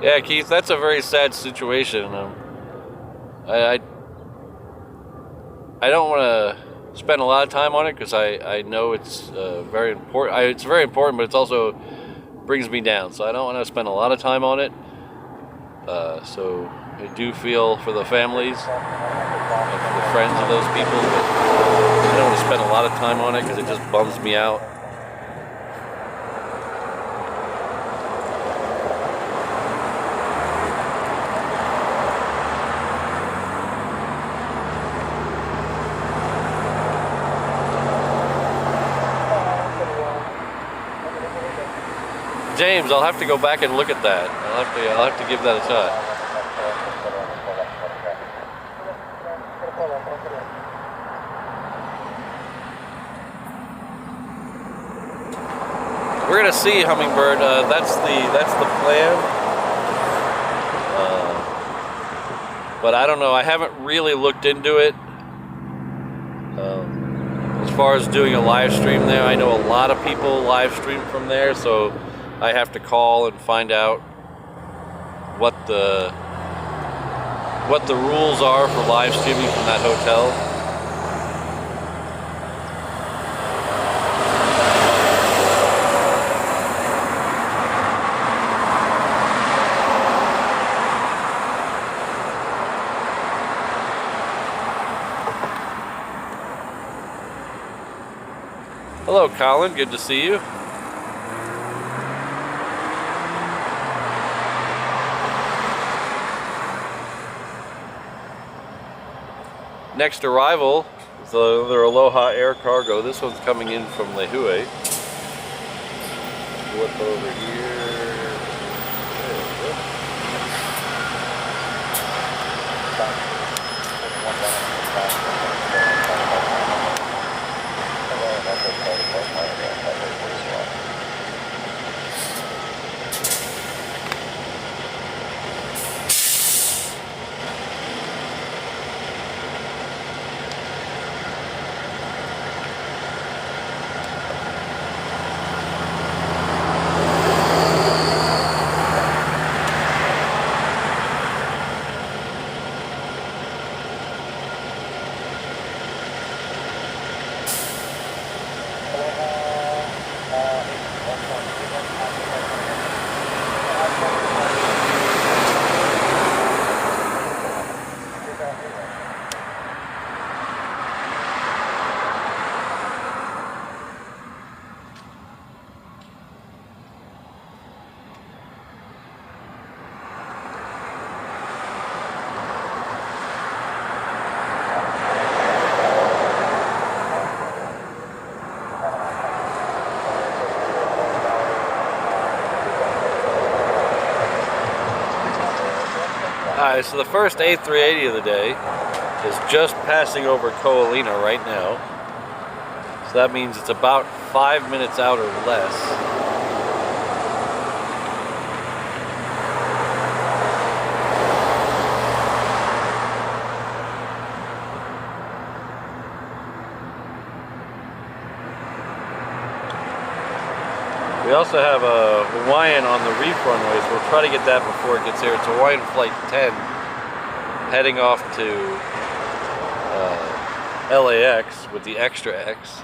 Speaker 1: Yeah, Keith, that's a very sad situation. I don't want to spend a lot of time on it because I know it's very important. It's very important, but it also brings me down. So I don't want to spend a lot of time on it. So I do feel for the families and for the friends of those people, but I don't want to spend a lot of time on it because it just bums me out. James, I'll have to go back and look at that. I'll have to give that a shot. We're gonna see Hummingbird. That's the plan. But I don't know. I haven't really looked into it. As far as doing a live stream there, I know a lot of people live stream from there, so I have to call and find out what the rules are for live streaming from that hotel. Hello, Colin. Good to see you. Next arrival is another Aloha Air Cargo. This one's coming in from Lehue. Flip over here. There we go. Alright, so the first A380 of the day is just passing over Ko'olina right now. So that means it's about 5 minutes out or less. We also have a Hawaiian on the Reef runway, so we'll try to get that before it gets here. It's Hawaiian Flight 10, heading off to LAX with the extra X.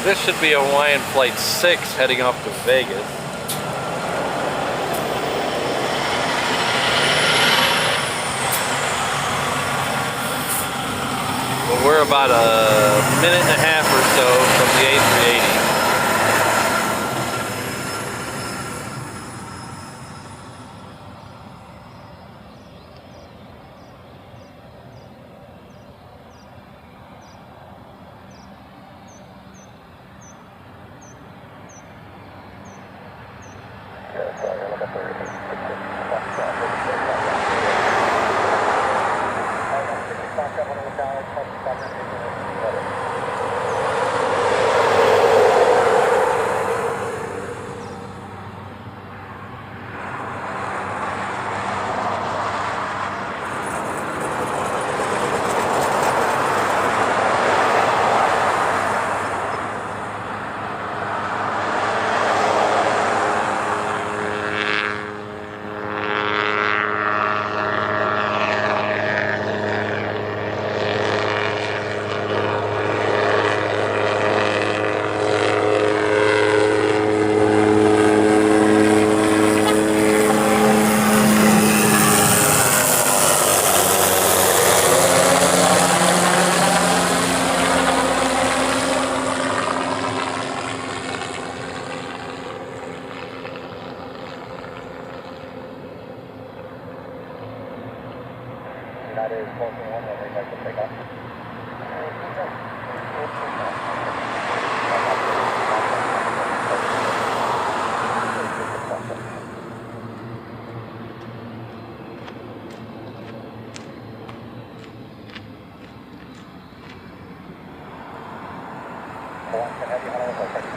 Speaker 1: This should be a Hawaiian Flight 6 heading off to Vegas. Well, we're about a minute and a half or so from the A380.
Speaker 2: United is closing one, runway right to take off. Heavy Honolulu,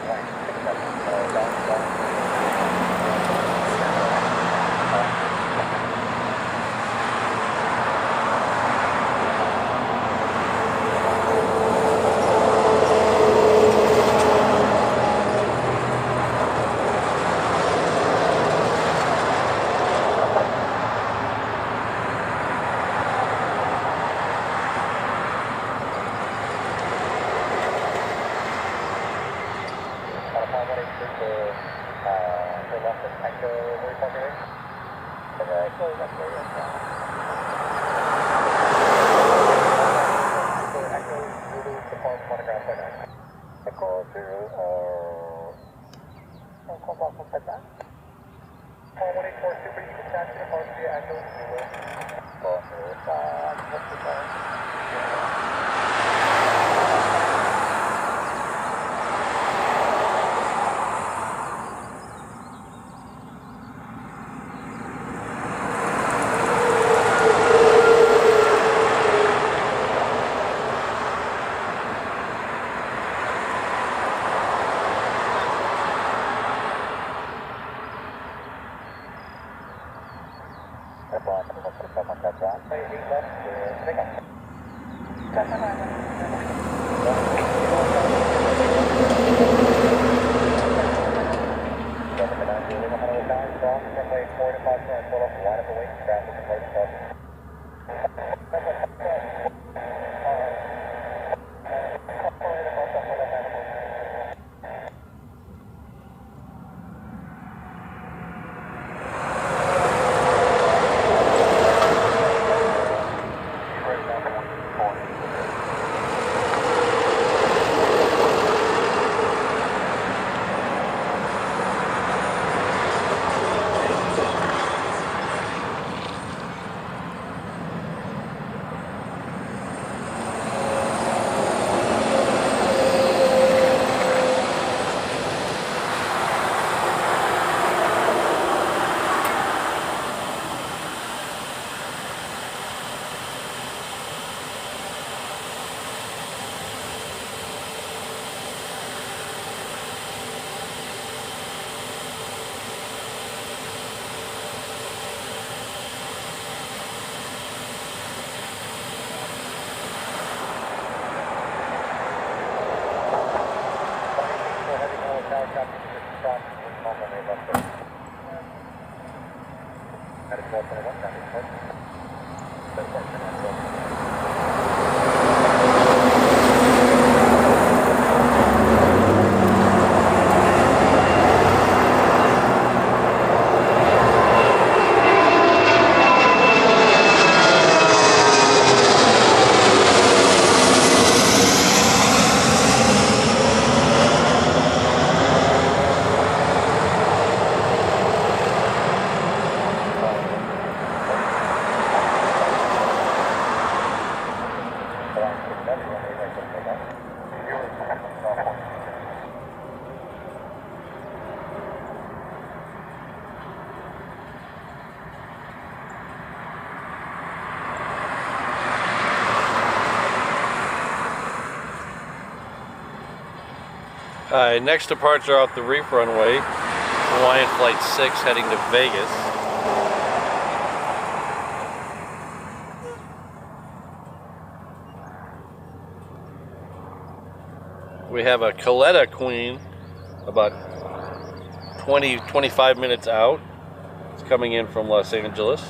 Speaker 1: Next departure off the Reef runway, Hawaiian Flight 6 heading to Vegas. We have a Coletta Queen about 20-25 minutes out. It's coming in from Los Angeles.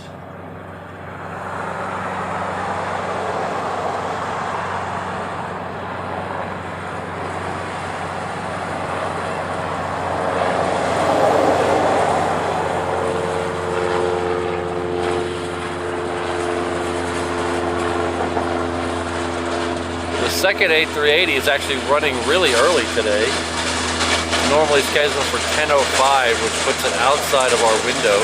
Speaker 1: The second A380 is actually running really early today. Normally scheduled for 10:05, which puts it outside of our window.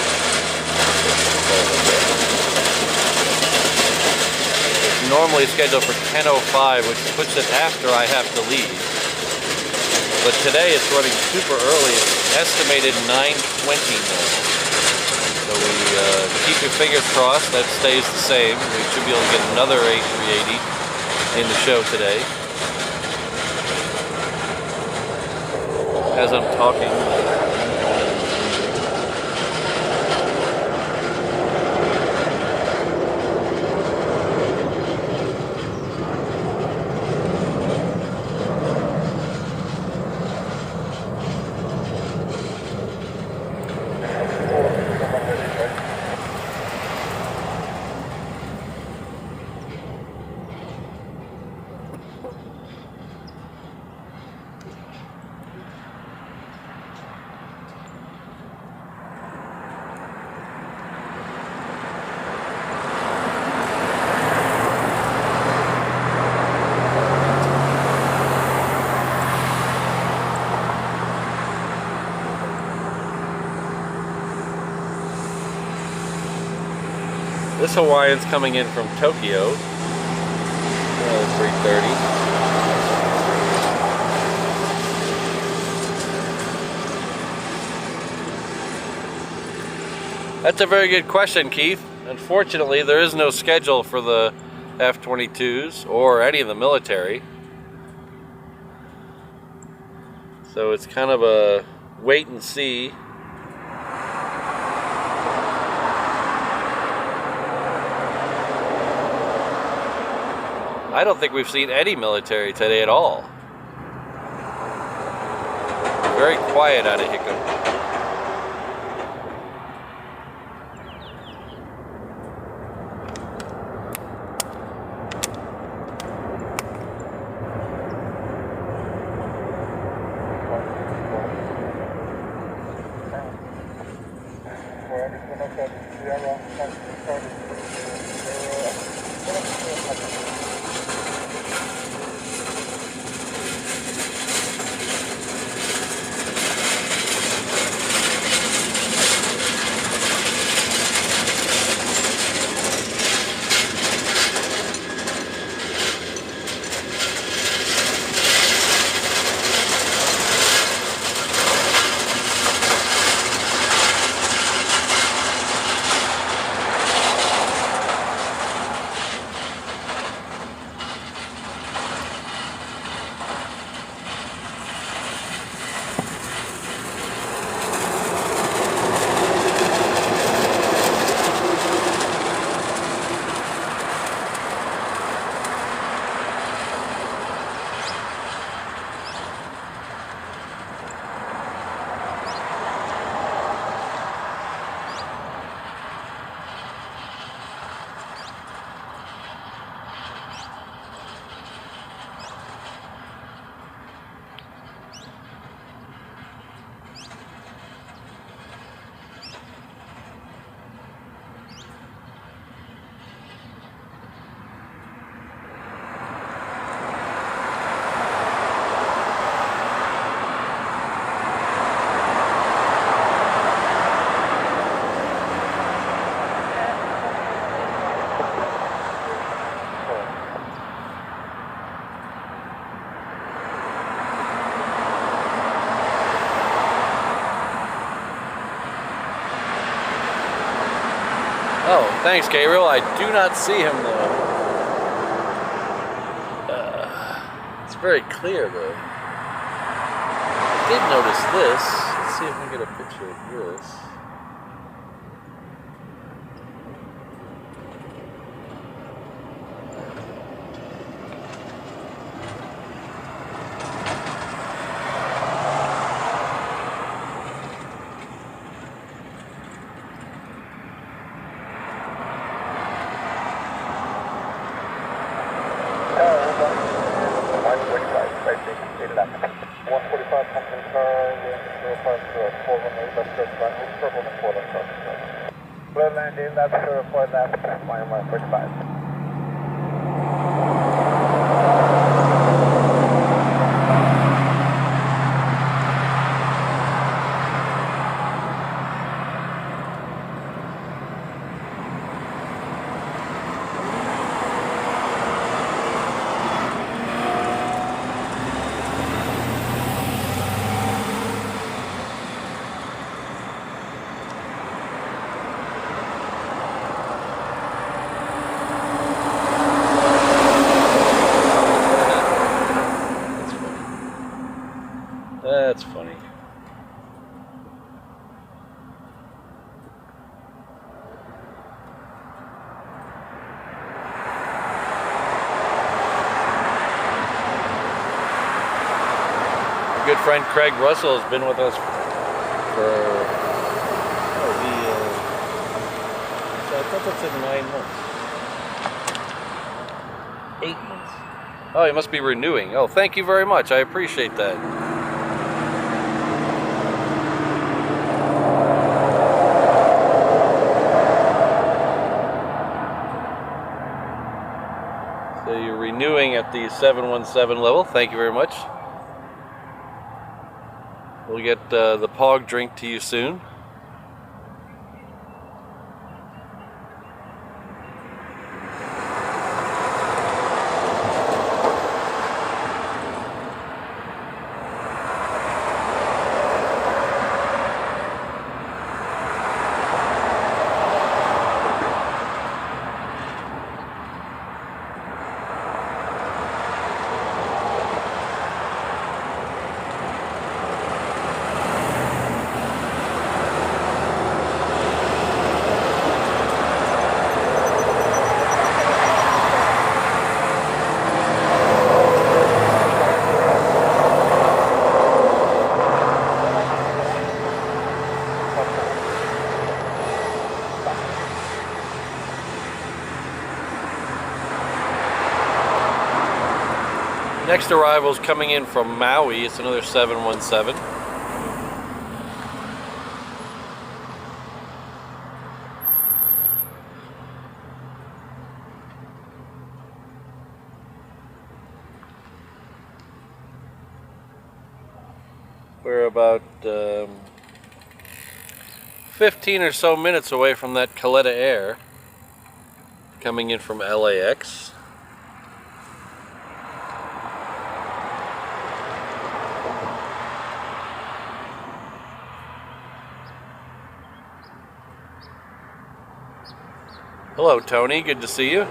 Speaker 1: normally scheduled for 10:05, which puts it after I have to leave. But today it's running super early. It's estimated 9:20 now. So we keep your fingers crossed that stays the same. We should be able to get another A380 in the show today. As I'm talking. This Hawaiian's coming in from Tokyo. 3:30. That's a very good question, Keith. Unfortunately, there is no schedule for the F-22s or any of the military. So it's kind of a wait and see. I don't think we've seen any military today at all. Very quiet out of Hickam. Oh, thanks, Gabriel. I do not see him, though. It's very clear, though. I did notice this. Let's see if we can get a picture of this. friend Craig Russell has been with us for, I thought that said 9 months. 8 months. Oh, he must be renewing. Oh, thank you very much. I appreciate that. So you're renewing at the 717 level. Thank you very much. We'll get the POG drink to you soon. Next arrival is coming in from Maui. It's another 717. We're about 15 or so minutes away from that Kaleta Air coming in from LAX. Hello, Tony. Good to see you. Let's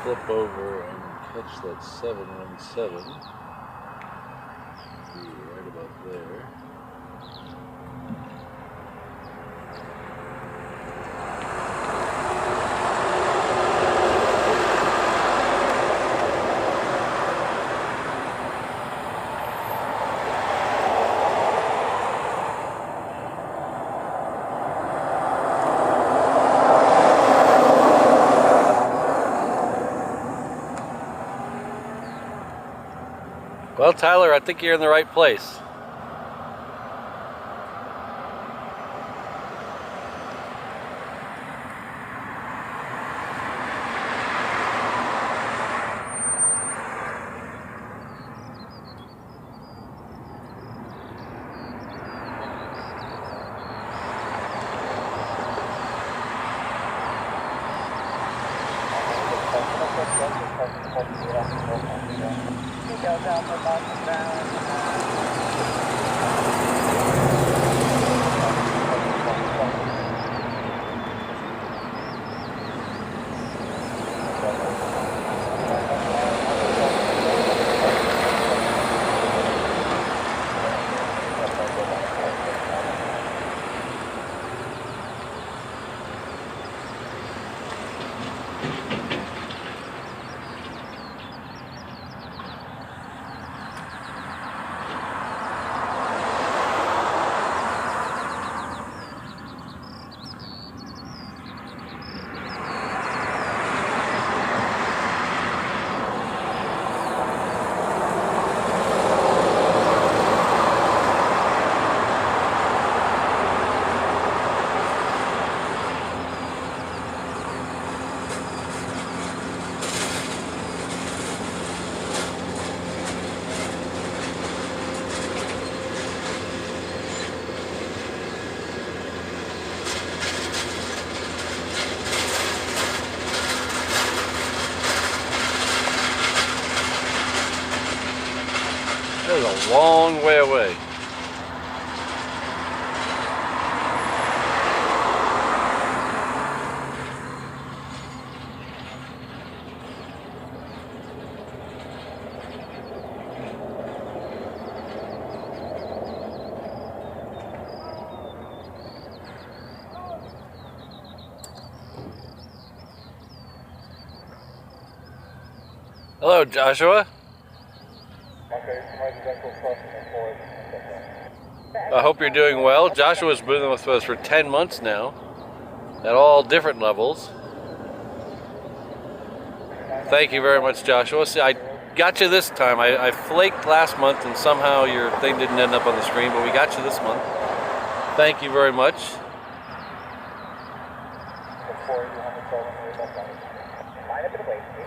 Speaker 1: flip over and catch that 717. Be right about there. Well, Tyler, I think you're in the right place. That is a long way away. Hello, Joshua.
Speaker 2: Okay, residential customer for it.
Speaker 1: I hope you're doing well. Joshua's been with us for 10 months now, at all different levels. Thank you very much, Joshua. See, I got you this time. I flaked last month and somehow your thing didn't end up on the screen, but we got you this month. Thank you very much.
Speaker 2: Line up and wait, please.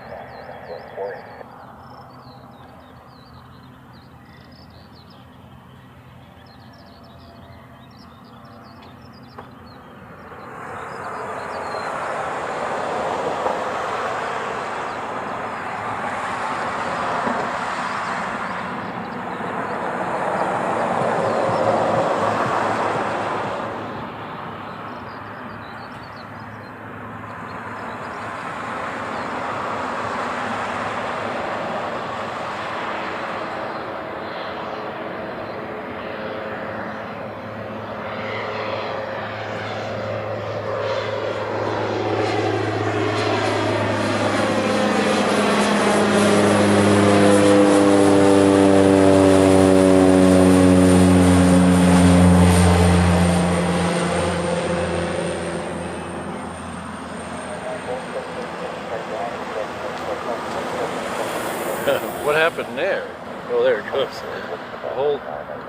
Speaker 1: What happened there? Oh, there it goes. The whole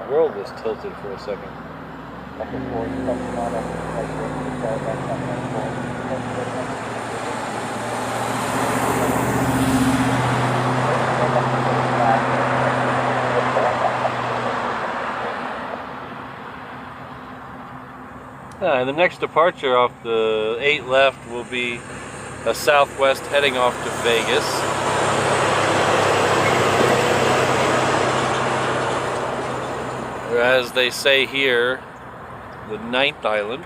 Speaker 1: world was tilted for a second. And the next departure off the 8 left will be a Southwest heading off to Vegas. Or as they say here, the 9th island.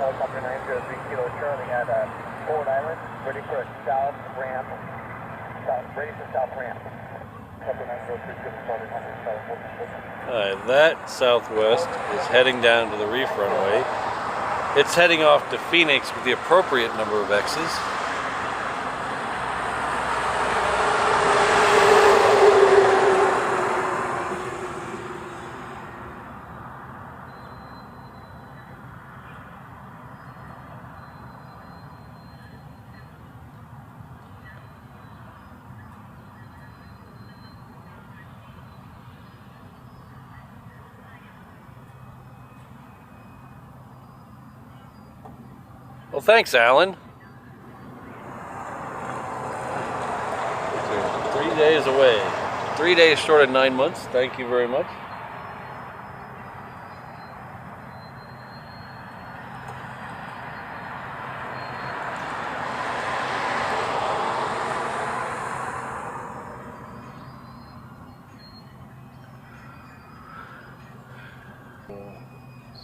Speaker 2: Helicopter 903 Kilo Charlie at Ford Island, ready for a south ramp. Ready for south ramp. Helicopter 903 Kilo Charlie 100.
Speaker 1: That Southwest is heading down to the Reef runway. It's heading off to Phoenix with the appropriate number of X's. Well, thanks, Alan. 3 days away. 3 days short of 9 months. Thank you very much.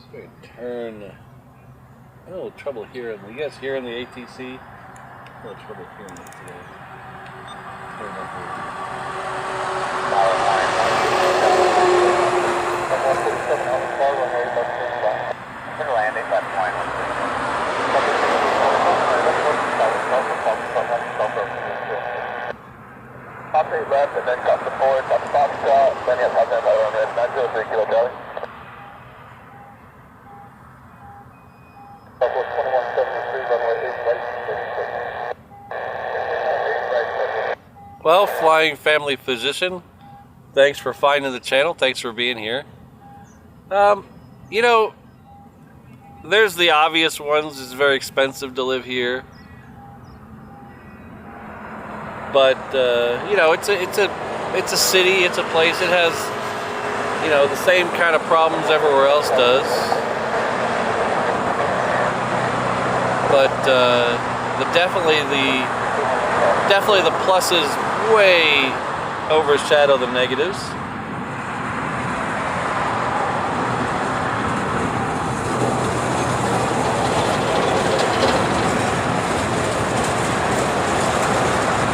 Speaker 1: Straight turn. A little trouble here. You guys here in the ATC? A little trouble hearing it today. Turn up here.
Speaker 2: Landing, that's fine. left, and then cut the forward, up Foxtrot, then you have that on red, 903 Kilo Charlie. Southwest 2173, runway 8 right.
Speaker 1: Well, Flying Family Physician, thanks for finding the channel. Thanks for being here. You know, there's the obvious ones. It's very expensive to live here. But you know, it's a city, it's a place. It has, you know, the same kind of problems everywhere else does. But definitely the pluses way overshadow the negatives.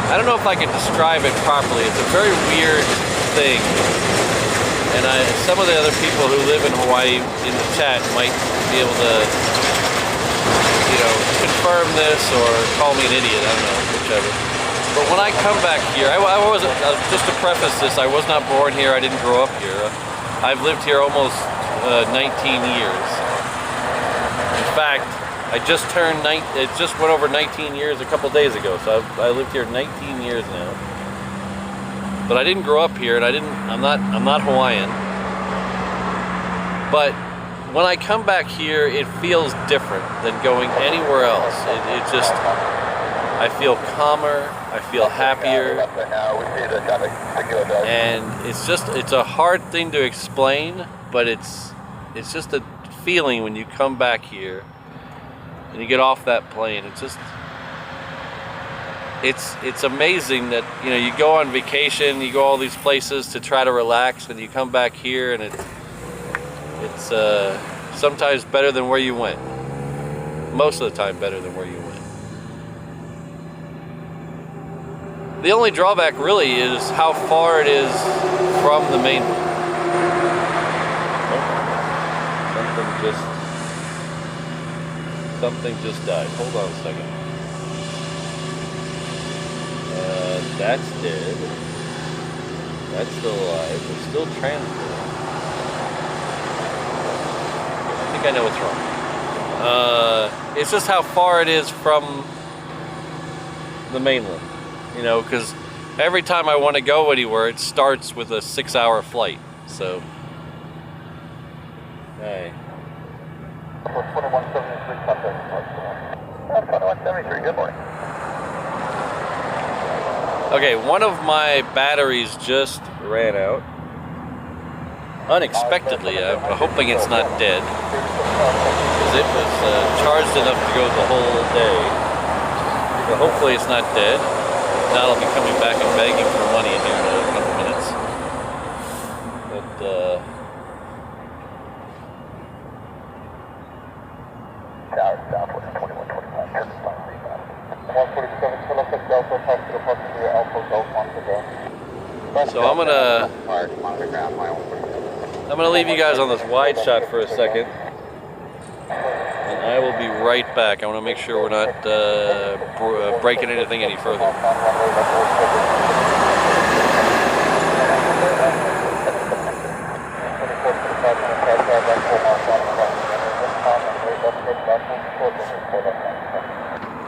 Speaker 1: I don't know if I can describe it properly. It's a very weird thing. And some of the other people who live in Hawaii in the chat might be able to, you know, confirm this or call me an idiot. I don't know, whichever. But when I come back here, just to preface this, I was not born here. I didn't grow up here. I've lived here almost 19 years. In fact, I just it just went over 19 years a couple days ago, so I lived here 19 years now. But I didn't grow up here, and I'm not Hawaiian. But when I come back here, it feels different than going anywhere else. It just, I feel calmer, I feel happier, and it's a hard thing to explain, but it's just a feeling when you come back here. And you get off that plane, it's amazing that, you know, you go on vacation, you go all these places to try to relax, and you come back here and it's sometimes better than where you went. Most of the time better than where you went. The only drawback really is how far it is from the mainland. Something just died. Hold on a second. That's dead. That's still alive. It's still transporting. I think I know what's wrong. It's just how far it is from the mainland. You know, because every time I want to go anywhere, it starts with a 6-hour flight. So, hey.
Speaker 2: 2173, good morning.
Speaker 1: Okay, one of my batteries just ran out. Unexpectedly, I'm hoping it's not dead. Because it was charged enough to go the whole day. So hopefully it's not dead. Now I'll be coming back and begging for money in here in a couple minutes. But,
Speaker 2: Southwest 2125, turn to 147, Philip Delta, Hospital Passenger Alpha Golf Montego.
Speaker 1: so I'm gonna leave you guys on this wide shot for a second, and I will be right back. I want to make sure we're not breaking anything any further.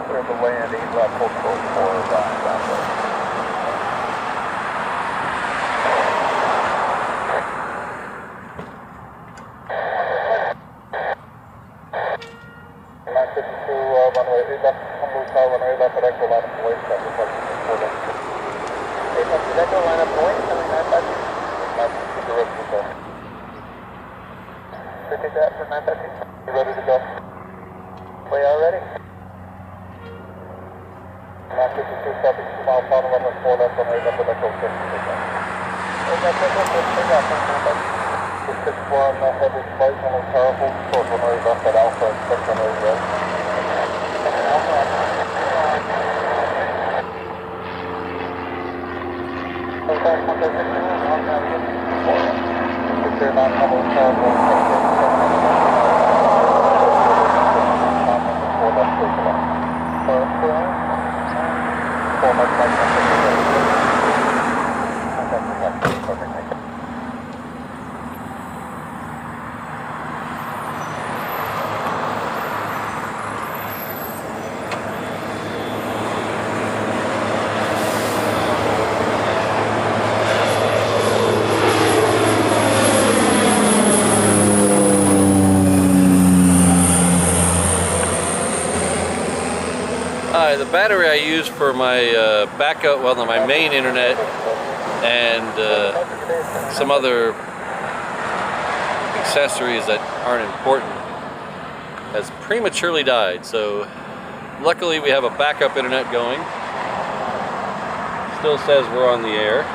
Speaker 2: There's a landing, full code for Raptor. Runway 8 left, Honolulu Tower, runway left, FedEx will line up the way, that's the question for them. FedEx will line up the way, coming 950. 950 the rest of the show. Take that for 950. You ready to go? We are ready. 952 stopping 2 mile final, runway 4 left, runway left, FedEx will take that. Take that. 61 heavy flight, Honolulu Tower, hold short, runway left at Alpha, expect runway red.
Speaker 1: The battery I use for my backup, well, my main internet and some other accessories that aren't important has prematurely died. So luckily we have a backup internet going. Still says we're on the air.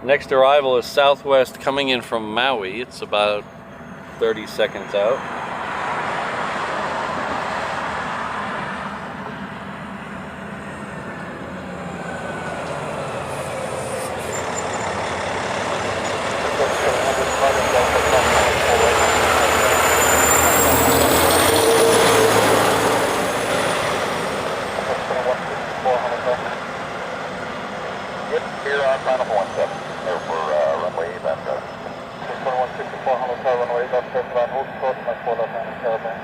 Speaker 1: Next arrival is Southwest coming in from Maui. It's about 30 seconds out.
Speaker 2: Here on final 17, here for runway left. 2164 Honolulu, runway left, around hold short, my 4 left landing caravan.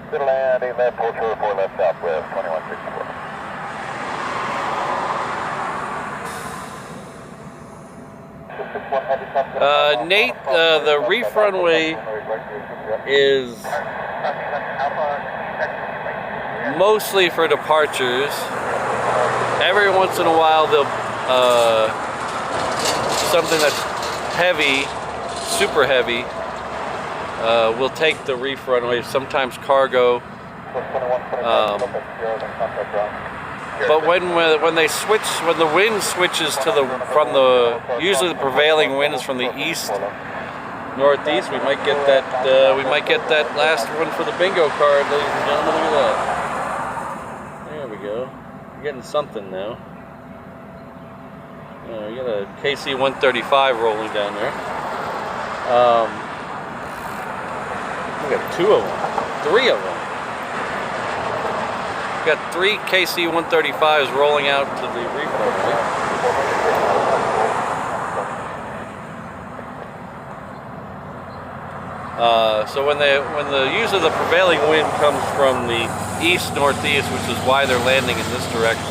Speaker 2: Good landing, left, hold short, 4 left, southwest, 2164.
Speaker 1: Nate, the Reef runway is mostly for departures. Every once in a while they'll something that's heavy, super heavy, we'll take the Reef runway, sometimes cargo. But when they switch, when the wind switches to usually the prevailing wind is from the east northeast, we might get that last one for the bingo card, ladies and gentlemen. Look at that. There we go. We're getting something now. We got a KC-135 rolling down there. We got 2 of them, 3 of them. We got 3 KC-135s rolling out to the Reef runway. So when usually the prevailing wind comes from the east northeast, which is why they're landing in this direction.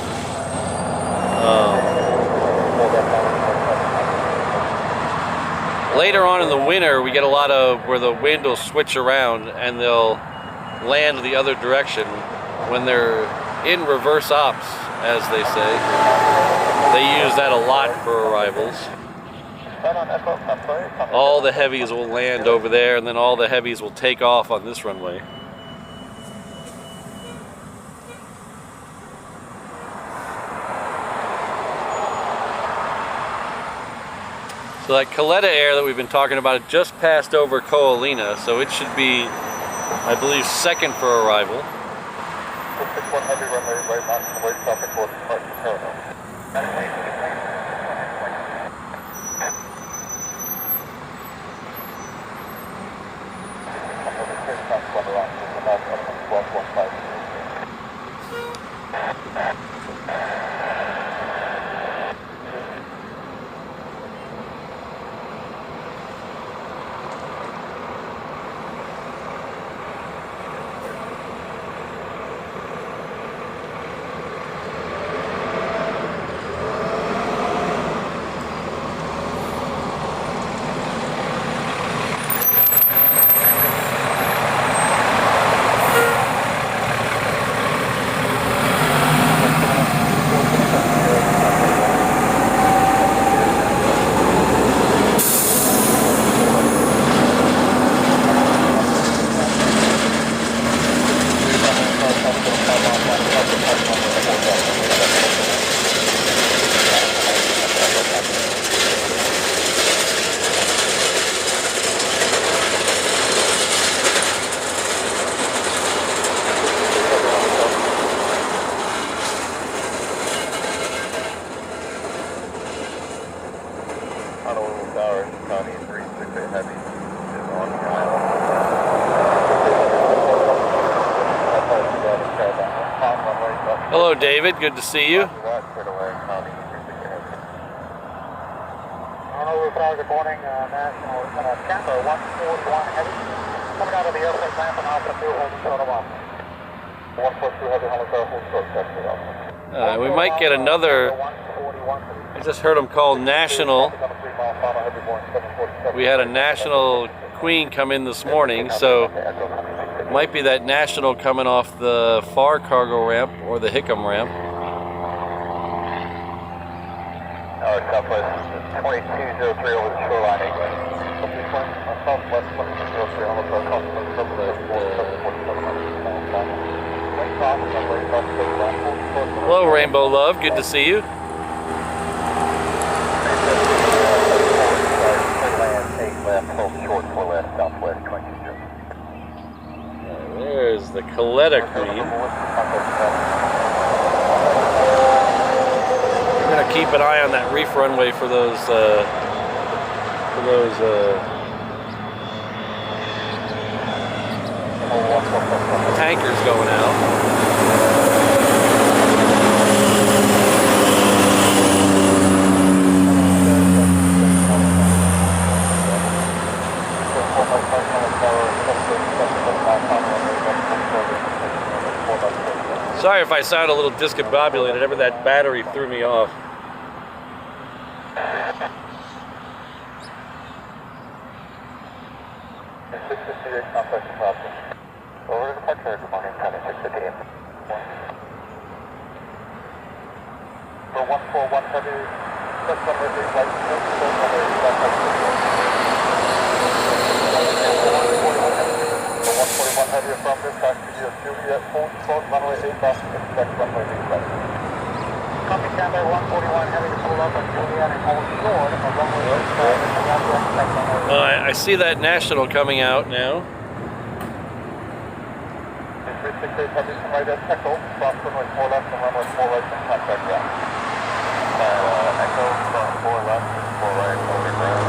Speaker 1: Later on in the winter, we get a lot of where the wind will switch around and they'll land the other direction. When they're in reverse ops, as they say, they use that a lot for arrivals. All the heavies will land over there, and then all the heavies will take off on this runway. So that Coletta Air that we've been talking about, it just passed over Ko'olina, so it should be, I believe, second for arrival.
Speaker 2: 6100 runway right mountain, away traffic towards Parano.
Speaker 1: Hello, David. Good to see you.
Speaker 2: Honolulu, good morning. National Kappa 141 heavy. Coming out of the airport ramp and off the new Honu.
Speaker 1: We might get another. I just heard them call national. We had a national queen come in this morning, so it might be that national coming off the far cargo ramp or the Hickam ramp.
Speaker 2: Southwest 2203 over the shoreline. Southwest 2203 on the
Speaker 1: Hello, Rainbow Love. Good to see you. There's the Coletta Queen. We're gonna keep an eye on that Reef runway for those tankers going out. Sorry if I sound a little discombobulated. Whenever that battery threw me off.
Speaker 2: Over to departure, good morning, 6:58. For 141 heavy, just under the flight, for 141 heavy from dispatch to your Juliet, full runway 8 left, expect runway 8 right. Copy, standby 141 heavy to pull up on Juliet and hold short on runway 8 right.
Speaker 1: I see that national coming out now.
Speaker 2: 368 heavy from right at Echo, cross runway 4 left and runway 4 right and contact ground. Echo, from 4 left and 4 right, over ground.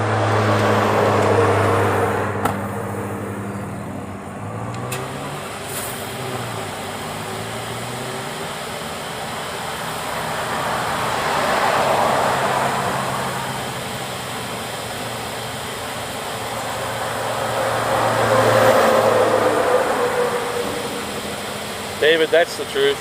Speaker 1: David, that's the truth.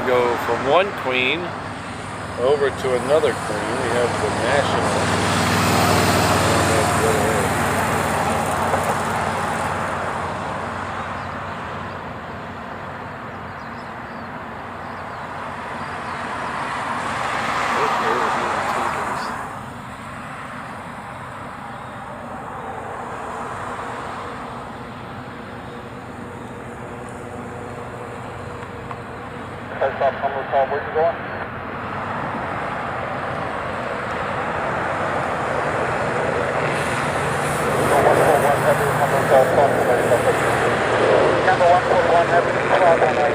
Speaker 1: Go from one queen over to another queen. We have the national.
Speaker 2: Stop number call, where you going? Number 141 heavy, stop on my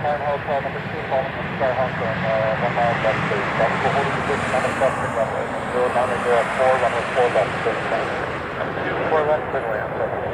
Speaker 2: 9 hotel number 2 calling from Sky Hong Kong, 1 mile left base. Bounce for holding position on the crossing runway. 0904, runway 4 left, base line. 4 left, runway, I'm sorry.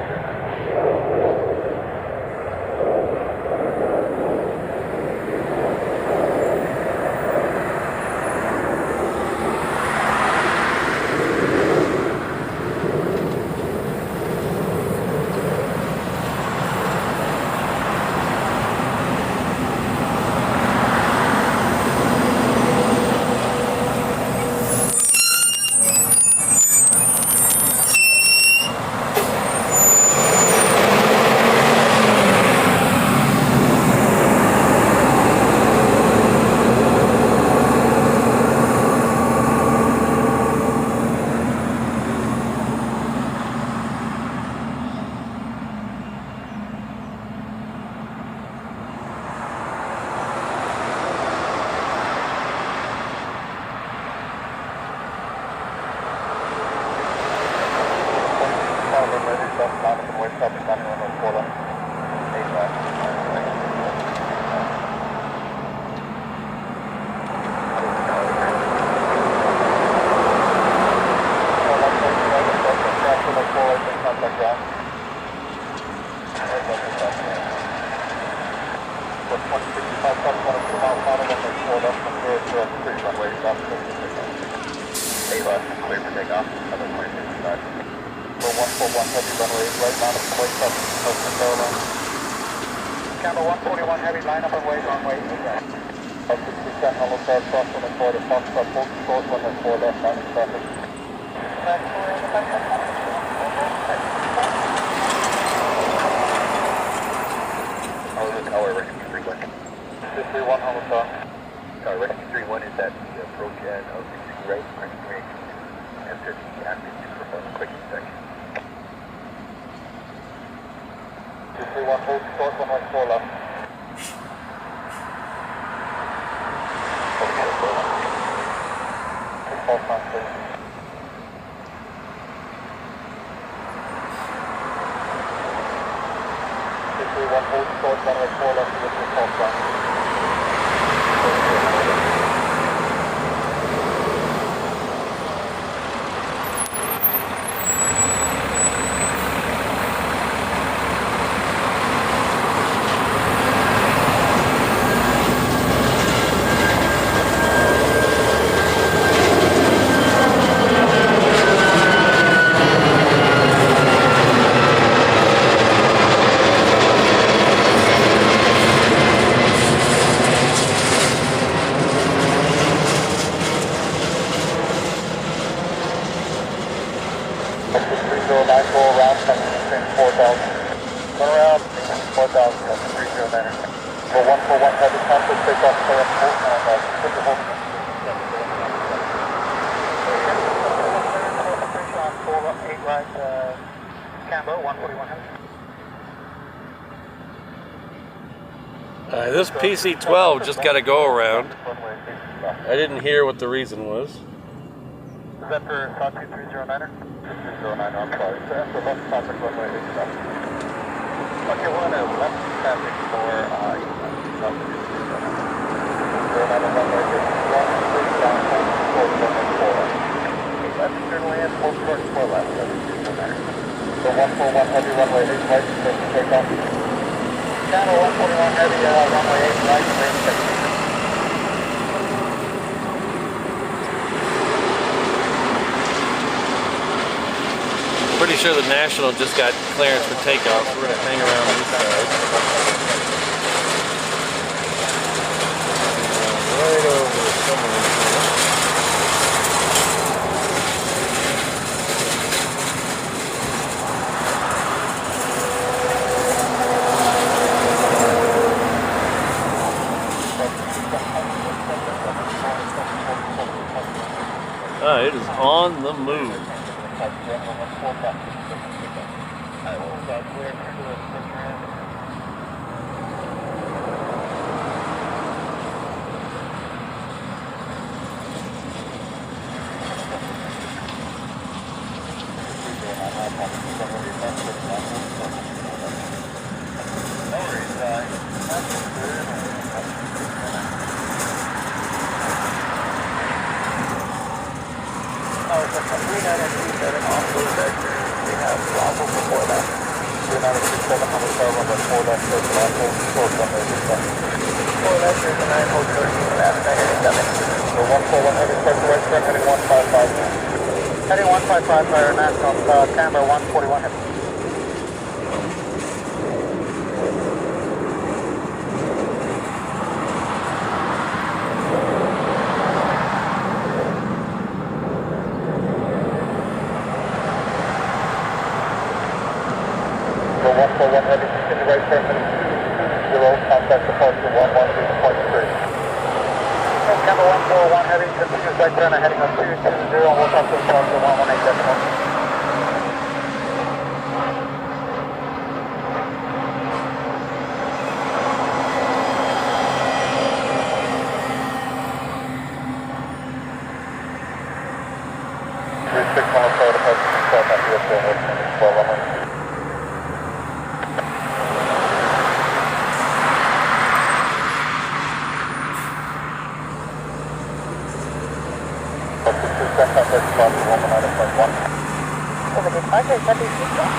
Speaker 1: This PC-12 just got to go around. I didn't hear what the reason was.
Speaker 2: Is that for South 2309er? 2309, I'm sorry. So after left traffic runway 87. Okay, we're on a left traffic for South 2309. Runway 81, straight down, hold short, runway 4 left. Left, turn land, hold short, 4 left, 2309er. So 141 heavy, runway 8 right, take takeoff. Channel 141 heavy, runway 8 right, range 6.
Speaker 1: Pretty sure the National just got clearance for takeoff. We're going to hang around this side. Right over somewhere here. It is on the move.
Speaker 2: No worries, 4 left, there's an hold short runway descent.
Speaker 3: 4 left, there's a 9 hold short left, heading 7.
Speaker 2: So 141 heading close to right turn, heading 155.
Speaker 3: Heading 155 for national, camber 141 heavy.
Speaker 2: So 141 heading, continue right turn, heading 220, contact departure 113.3.
Speaker 3: Camber 141 heavy, continues right turn, heading on 220, and we'll talk to the departure 118 decimal. Over the departure, heavy seatbelt.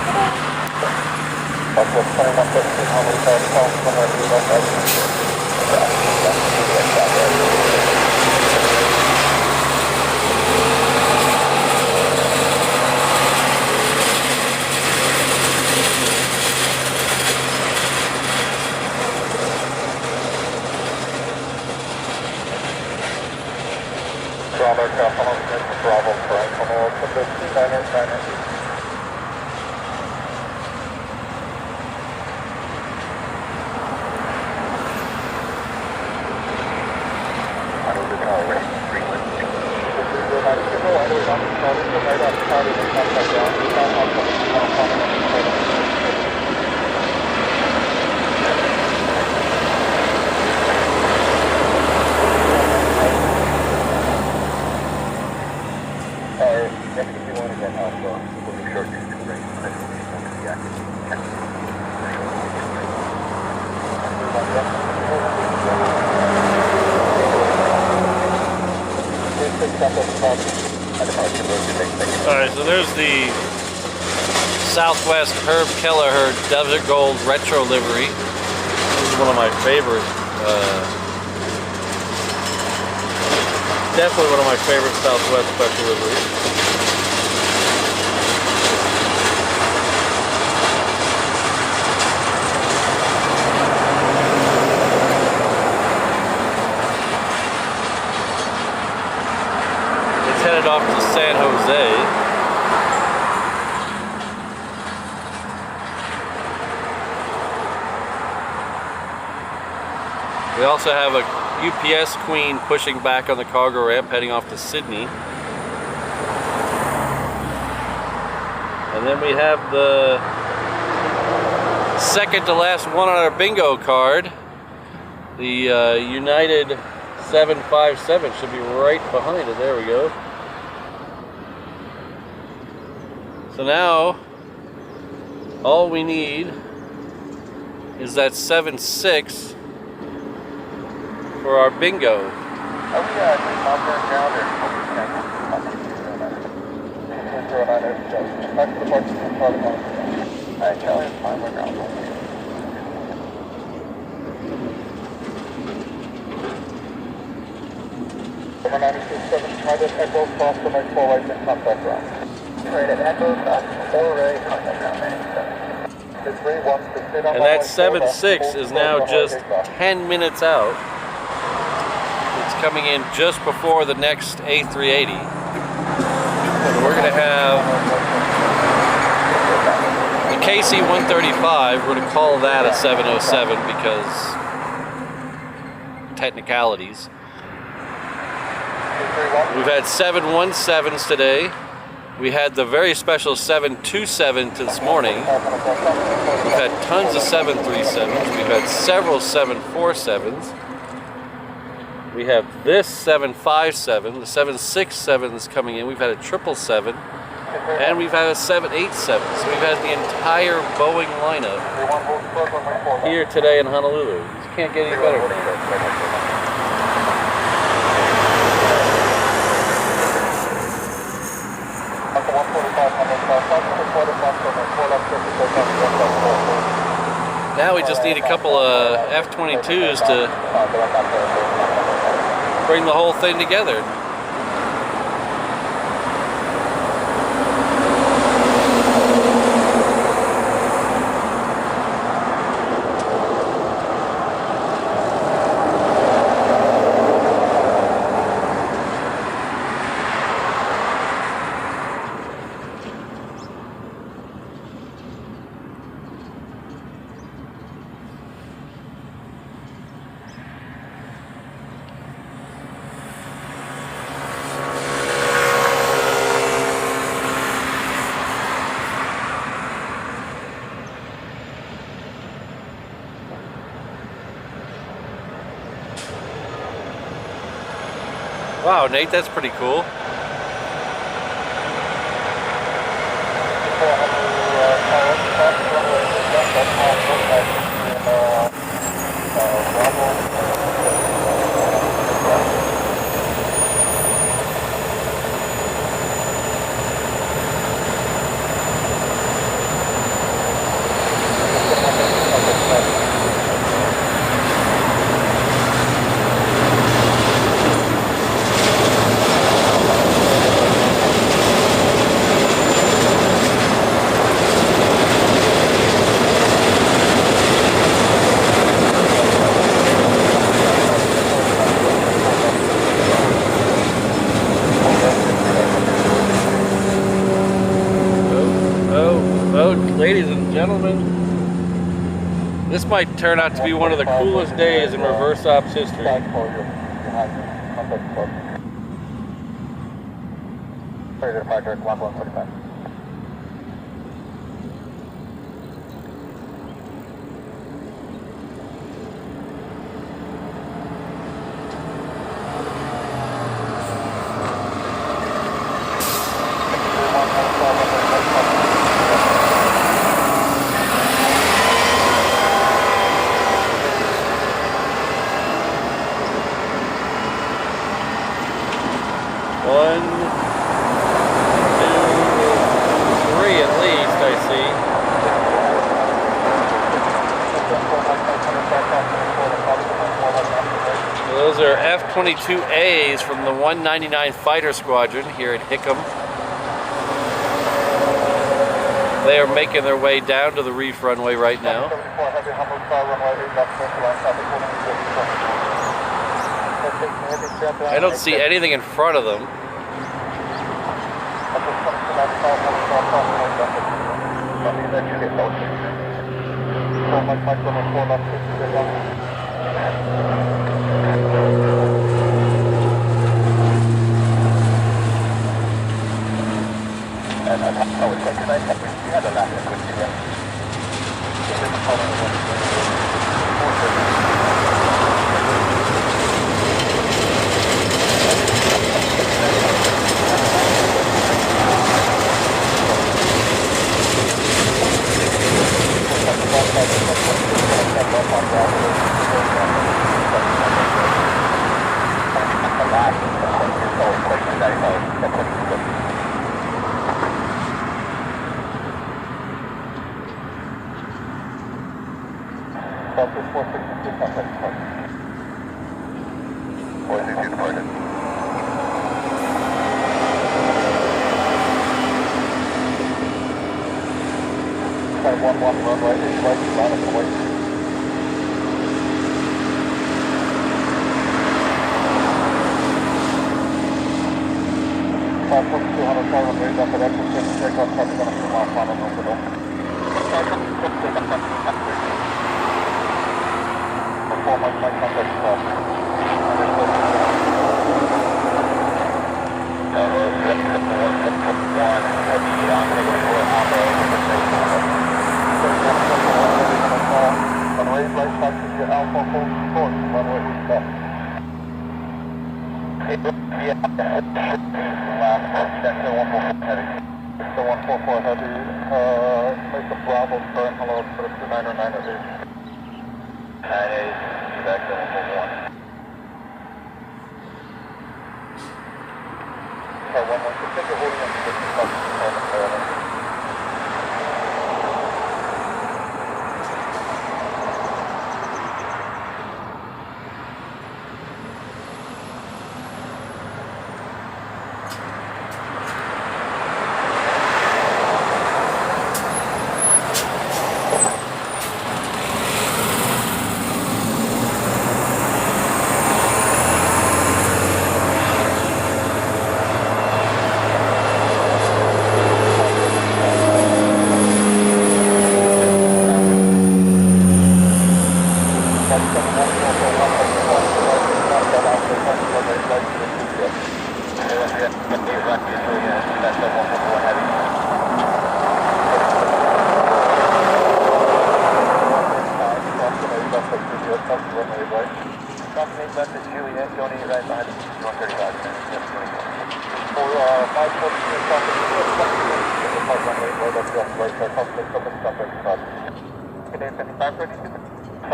Speaker 2: That's what 2113 Honolulu Bravo, Bravo, Frank, Honolulu, 29er.
Speaker 1: Alright, so there's the Southwest Herb Kelleher Desert Gold Retro livery. This is one of my favorite, definitely one of my favorite Southwest special liveries. Headed off to San Jose. We also have a UPS Queen pushing back on the cargo ramp heading off to Sydney. And then we have the second to last one on our bingo card. The United 757 should be right behind it. There we go. So now, all we need is that 7.6 for our bingo.
Speaker 2: Number 927, United Echo, cross the next 4 right in contact ground.
Speaker 3: United Echo, cross 4 right, contact ground 97.
Speaker 1: And that 7.6 is now just 10 minutes out. It's coming in just before the next A380. And we're going to have the KC-135. We're going to call that a 707 because technicalities. We've had 717s today. We had the very special 727 this morning. We've had tons of 737s. We've had several 747s. We have this 757, the 767 is coming in. We've had a 777, and we've had a 787. So we've had the entire Boeing lineup here today in Honolulu. You can't get any better than that. Now we just need a couple of F-22s to bring the whole thing together. Wow, Nate, that's pretty cool. Ladies and gentlemen, this might turn out to be one of the coolest days in reverse ops history. One, two, three at least, I see. So those are F-22As from the 199 Fighter Squadron here at Hickam. They are making their way down to the Reef runway right now. I don't see anything in front of them.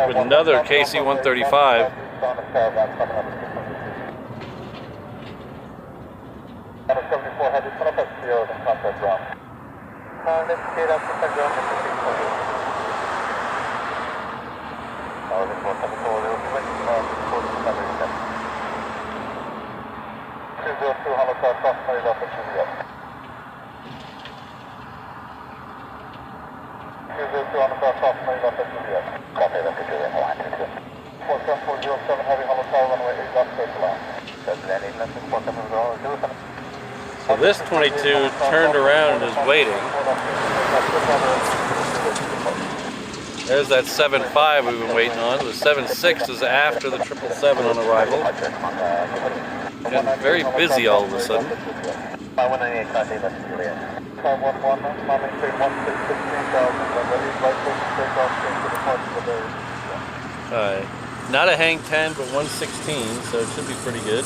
Speaker 1: With another KC-135. So this 22 turned around and is waiting. There's that 7.5 we've been waiting on. The 7.6 is after the 777 on arrival. Getting very busy all of a sudden. Alright. Not a hang 10, but 116, so it should be pretty good.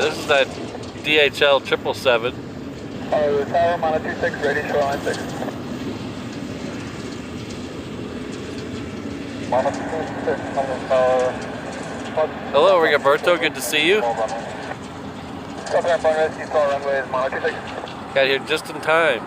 Speaker 1: This is that DHL 777.
Speaker 2: Tower, monitor 26, ready, shoreline 6. Monitor 26, tower.
Speaker 1: Hello, Roberto. Good to see you. Got here just in time.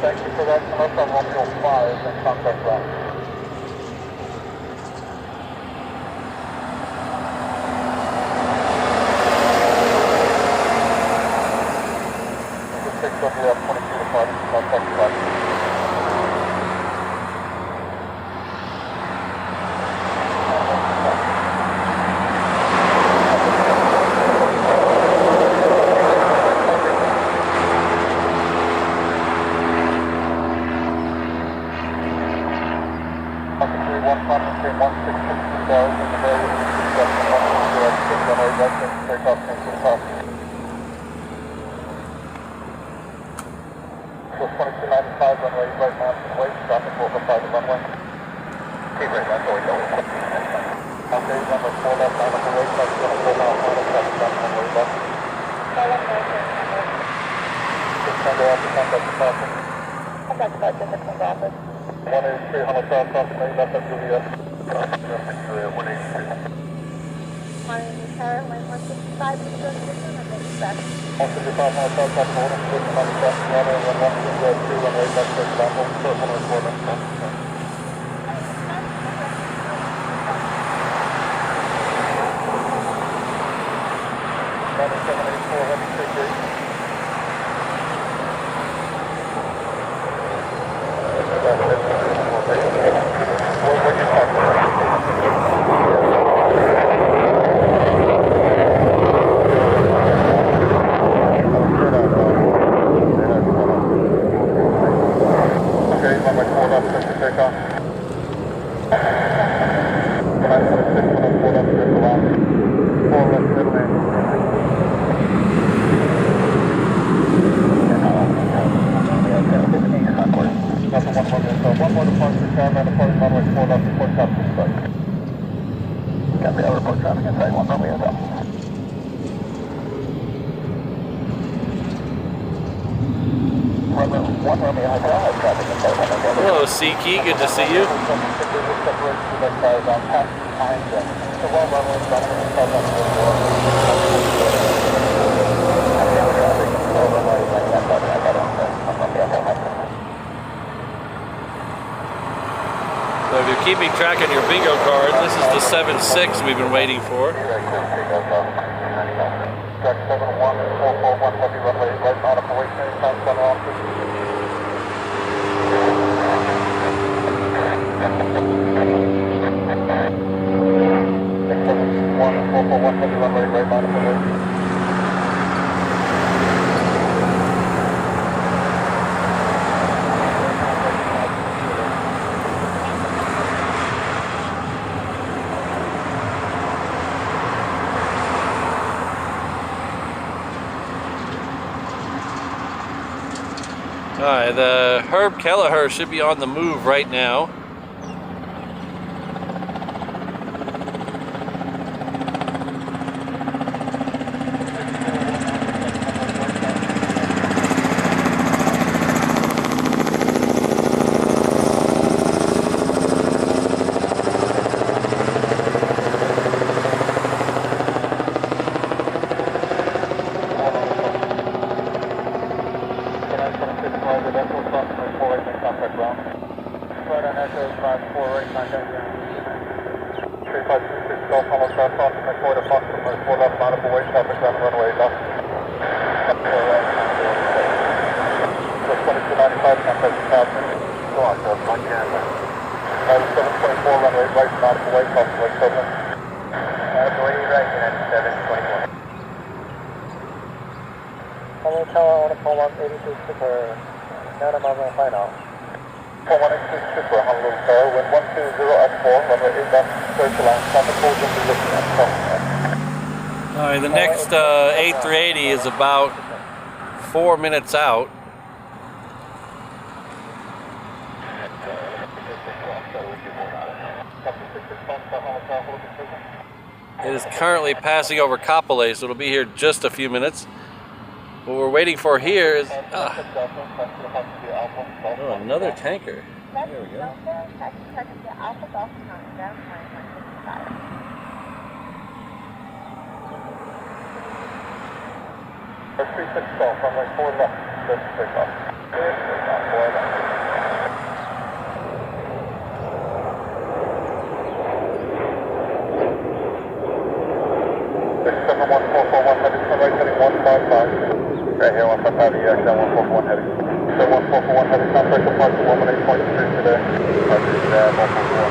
Speaker 2: Thank you for that. Come up on 105 and contact ground. Just 6 over there, 22 to 5, contact ground. runway, right mountain wait, traffic will comply the runway. Okay, right, that's all we go. Okay, runway 4 left, mountain wait, traffic going to 4 miles, final traffic down runway left. 600 after contact departure.
Speaker 3: Contact departure, the Queen's office.
Speaker 2: 183 Honolulu South, approximately left of Juliet. 183.
Speaker 3: My car, my 165, and the system, and then back.
Speaker 2: 155 Honolulu South, traffic order, 697 runway, 112, runway left, take down, circle report.
Speaker 1: Hello, Siki. Good to see you. So if you're keeping track on your bingo card, this is the 7-6 we've been waiting for. Alright, the Herb Kelleher should be on the move right now. Alright, the next A380 is about 4 minutes out. It is currently passing over Kapolei, so it'll be here just a few minutes. What we're waiting for here is oh, another tanker. There we go.
Speaker 2: Right here, 155 EX, 141 heavy. So 141 heavy, contract departure 118.3 today. Departure 144.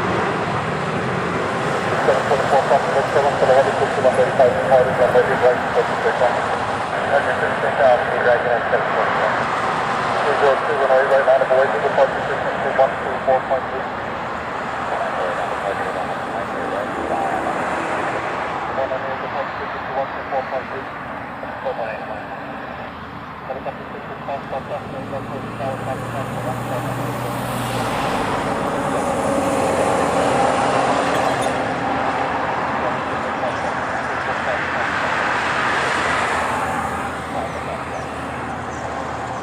Speaker 2: 744 complement 7 for the heavy, 6135 departed, runway 8 right, supposed to take off. Heavy 16 out, speed right, and 744. 202, runway 8 right, line of away to departure 612, 124.3.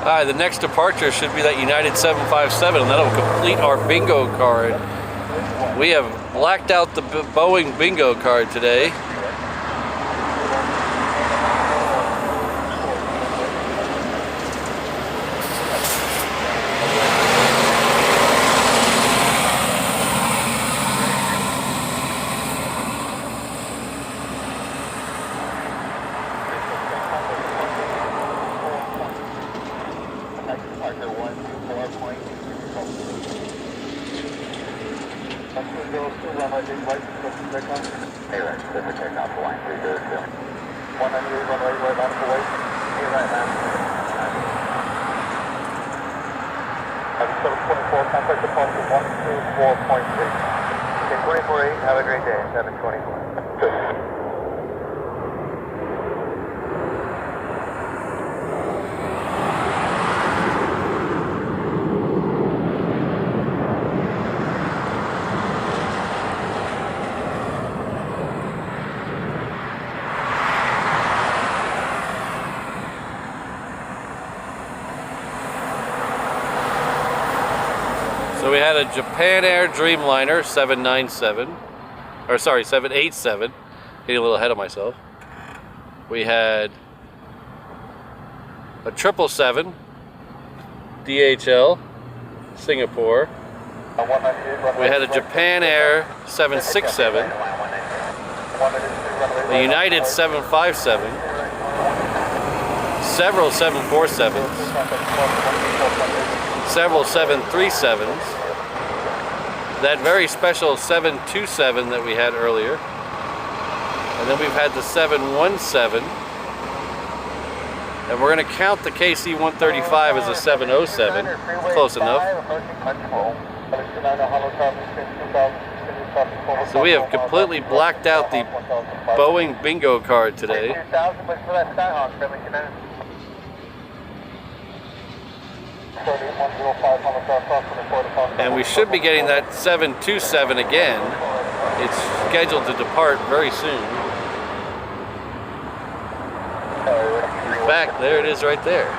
Speaker 1: Alright, the next departure should be that United 757, and that'll complete our bingo card. We have blacked out the Boeing bingo card today.
Speaker 2: Have a great day, 724.
Speaker 1: So we had a Japan Air Dreamliner 797, or sorry, 787. Getting a little ahead of myself. We had a 777 DHL Singapore. We had a Japan Air 767, a United 757, several 747s, several 737s, that very special 727 that we had earlier, and then we've had the 717, and we're going to count the KC-135 as a 707, close enough. So we have completely blacked out the Boeing bingo card today. And we should be getting that 727 again. It's scheduled to depart very soon. In fact, there it is right there.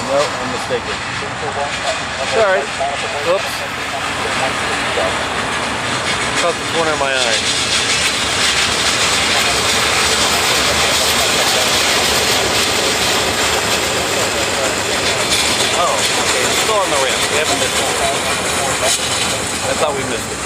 Speaker 1: No, I'm mistaken. Sorry. Oops. Caught the corner of my eye. Oh, okay. It's still on the ramp. We haven't missed it. I thought we missed it.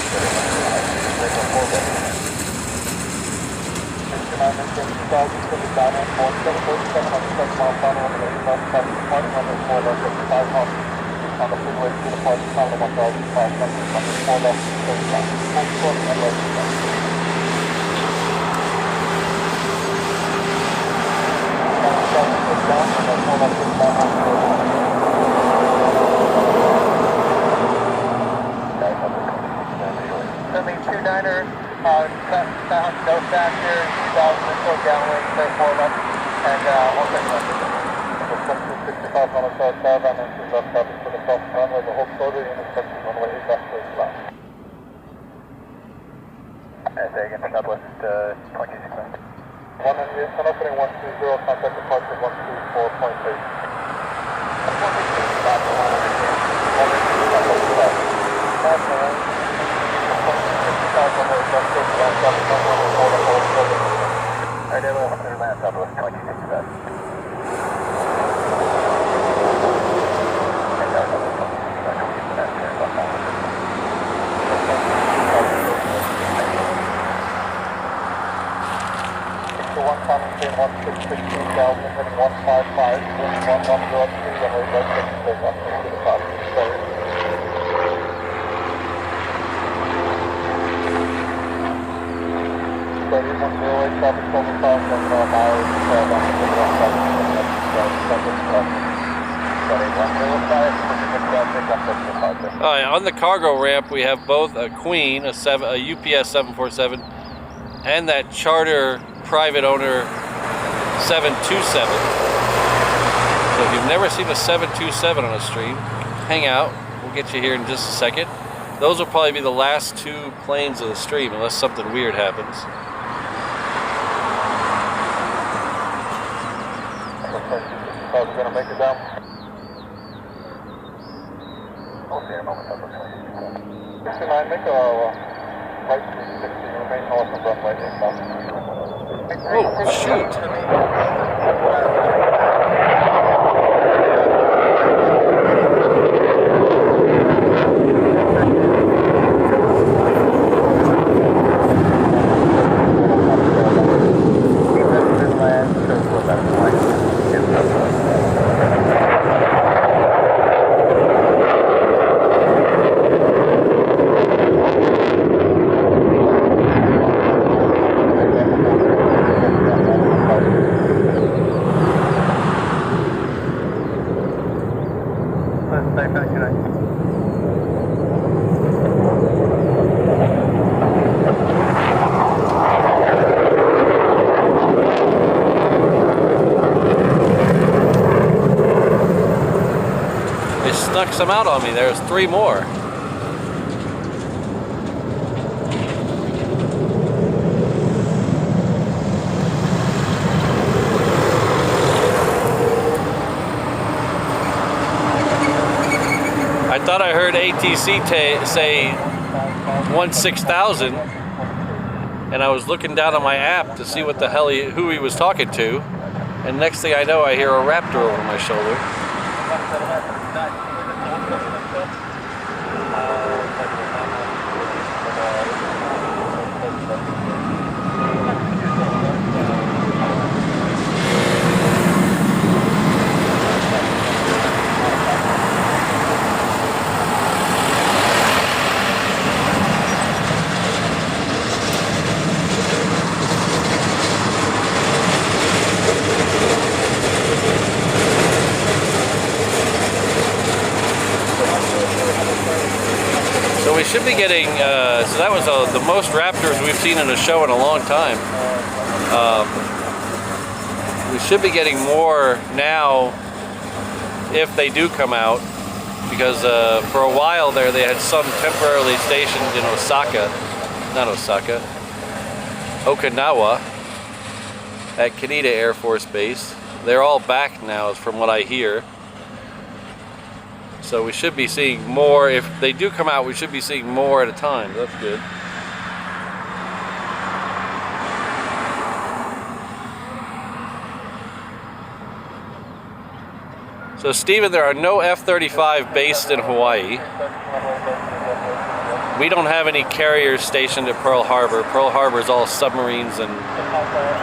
Speaker 3: Certainly 29er, no faster, 2,004 downwind, 34 left, and all set left. 65 on the south side, and then left traffic to the south runway, the whole photo unit section runway is actually left. Say again, Southwest 26 left. 1 and yes, and opening 120, contact departure 124.8.
Speaker 1: All right, on the cargo ramp, we have both a Queen, a UPS 747, and that charter private owner 727. So if you've never seen a 727 on a stream, hang out. We'll get you here in just a second. Those will probably be the last two planes of the stream, unless something weird happens.
Speaker 2: We're gonna make it down. Okay, a moment. 69, make a right 360, remain north of runway 8
Speaker 1: Oh, shoot. Snuck some out on me. There's three more. I thought I heard ATC say 16,000, and I was looking down on my app to see what the hell who he was talking to, and next thing I know, I hear a Raptor over my shoulder. So we should be getting, so that was the most Raptors we've seen in a show in a long time. We should be getting more now if they do come out, because for a while there they had some temporarily stationed in Okinawa at Kaneda Air Force Base. They're all back now from what I hear. So we should be seeing more. If they do come out, we should be seeing more at a time. That's good. So Stephen, there are no F-35 based in Hawaii. We don't have any carriers stationed at Pearl Harbor. Pearl Harbor is all submarines and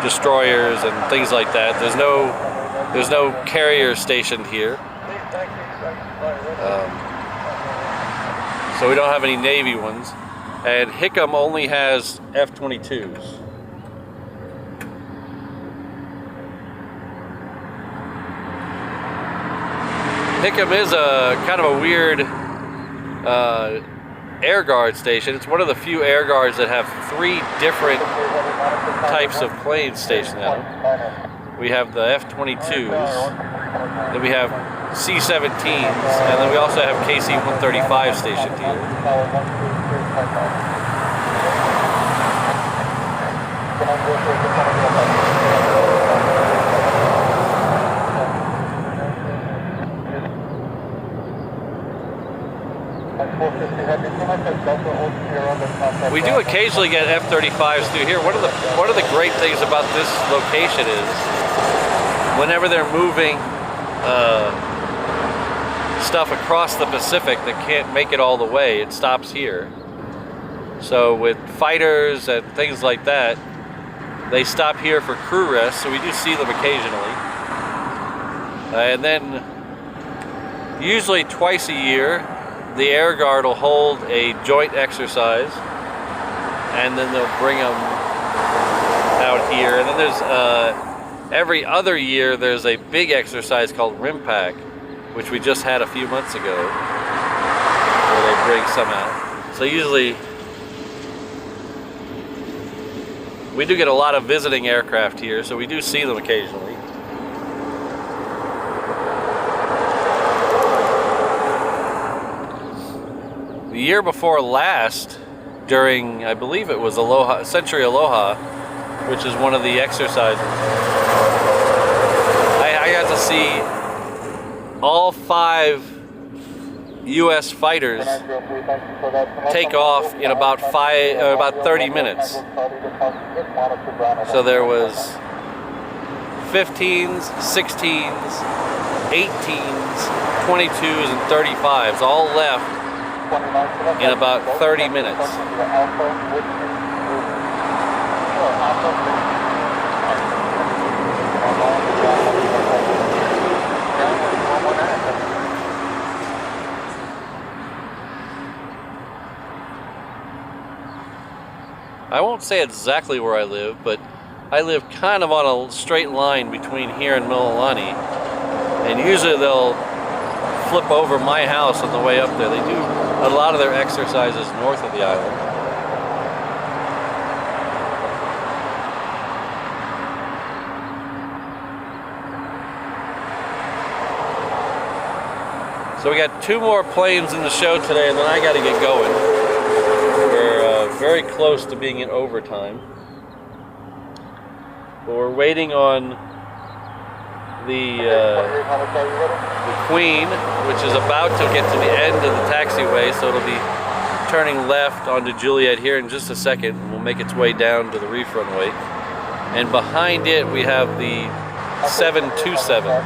Speaker 1: destroyers and things like that. There's no carrier stationed here. So we don't have any Navy ones. And Hickam only has F-22s. Hickam is a kind of a weird air guard station. It's one of the few air guards that have three different types of planes stationed at them. We have the F-22s, then we have C-17s, and then we also have KC-135 stationed here. We do occasionally get F-35s through here. One of the great things about this location is whenever they're moving stuff across the Pacific that can't make it all the way, it stops here. So with fighters and things like that, they stop here for crew rest, so we do see them occasionally. And then usually twice a year, the Air Guard will hold a joint exercise, and then they'll bring them out here. And then there's every other year there's a big exercise called RIMPAC, which we just had a few months ago, where they bring some out. So usually, we do get a lot of visiting aircraft here, so we do see them occasionally. The year before last, during, I believe it was Aloha, Century Aloha, which is one of the exercises, I got to see all 5 U.S. fighters take off in about 30 minutes. So there was 15s, 16s, 18s, 22s, and 35s all left in about 30 minutes. I won't say exactly where I live, but I live kind of on a straight line between here and Mililani, and usually they'll flip over my house on the way up there. They do a lot of their exercises north of the island. So we got 2 more planes in the show today, and then I got to get going. We're very close to being in overtime, but we're waiting on the Queen, which is about to get to the end of the taxiway, so it'll be turning left onto Juliet here in just a second, and will make its way down to the Reef runway. And behind it we have the 727.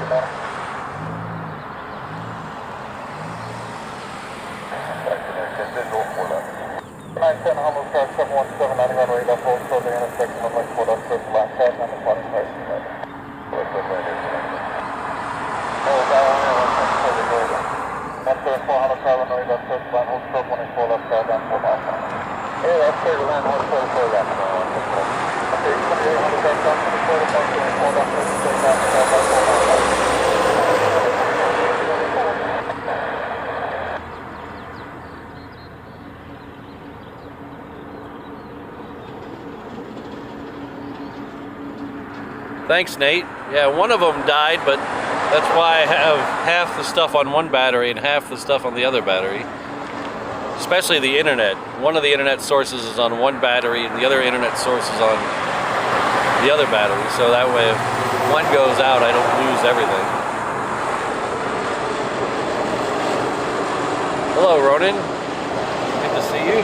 Speaker 1: Thanks, Nate. Yeah, one of them died, but that's why I have half the stuff on one battery and half the stuff on the other battery. Especially the internet. One of the internet sources is on one battery and the other internet source is on the other battery. So that way if one goes out, I don't lose everything. Hello, Ronan. Good to see you.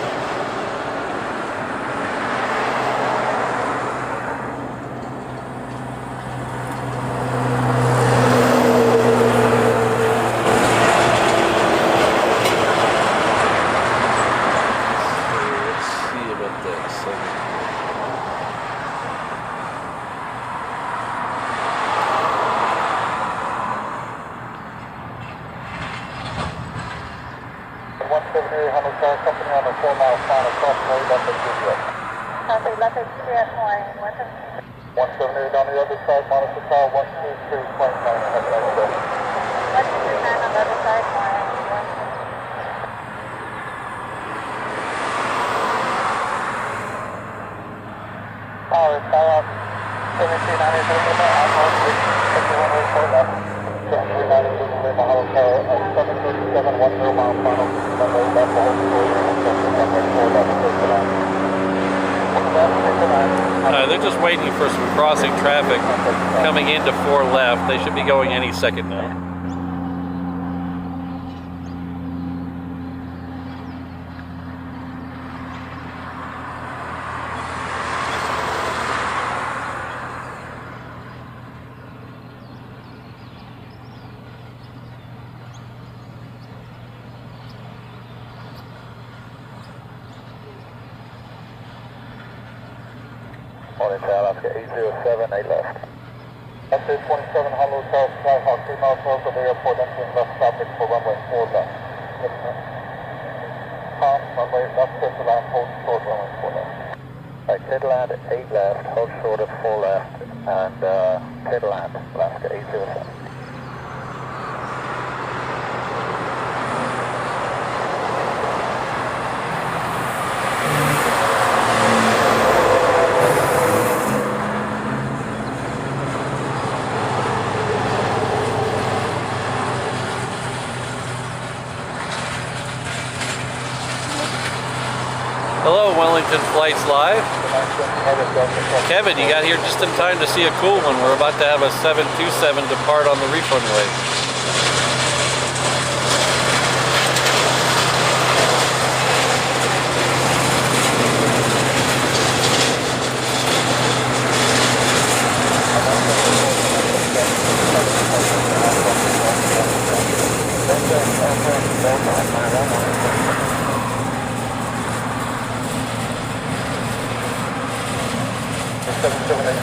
Speaker 1: They're just waiting for some crossing traffic coming into 4 left. They should be going any second now.
Speaker 2: Morning, Alaska 807, 8 left. Alaska 27, Honolulu, South, Skyhawk, 3 miles north of the airport, entering left traffic for runway 4 left. Tom, runway left, clear to land, hold short, runway 4 left. Right, clear to land, 8 left, hold short at 4 left, and clear to land, Alaska 807.
Speaker 1: Hello, Wellington Flights Live. Kevin, you got here just in time to see a cool one. We're about to have a 727 depart on the Reef runway.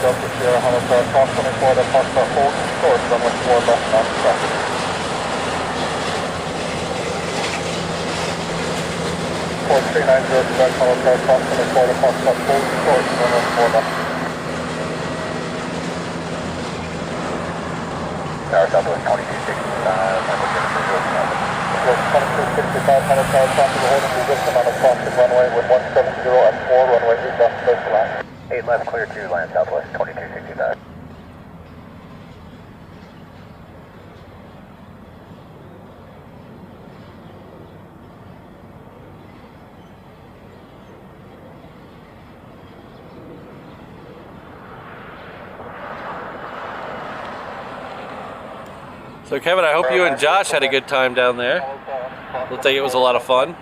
Speaker 2: Delta Sierra Honolulu, cross 24, departure hold, short, runway 4 left, non-traffic. 4390, direct Honolulu, cross 24, departure hold, short, runway 4 left. Tower Southwest 2265, I'm looking for your traffic. 2265, Honolulu, traffic holding position on a crossing runway with 170 and 4, runway 8 left, close to line. 8 left, clear to land Southwest 2265.
Speaker 1: So Kevin, I hope you and Josh had a good time down there. Looks like it was a lot of fun.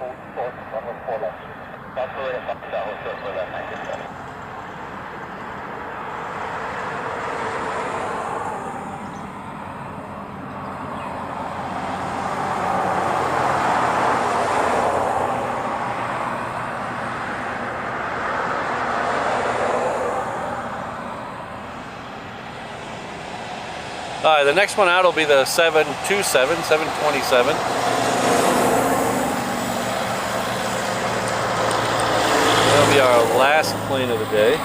Speaker 1: Alright, the next one out will be the 727, 727. That'll be our last plane of the day.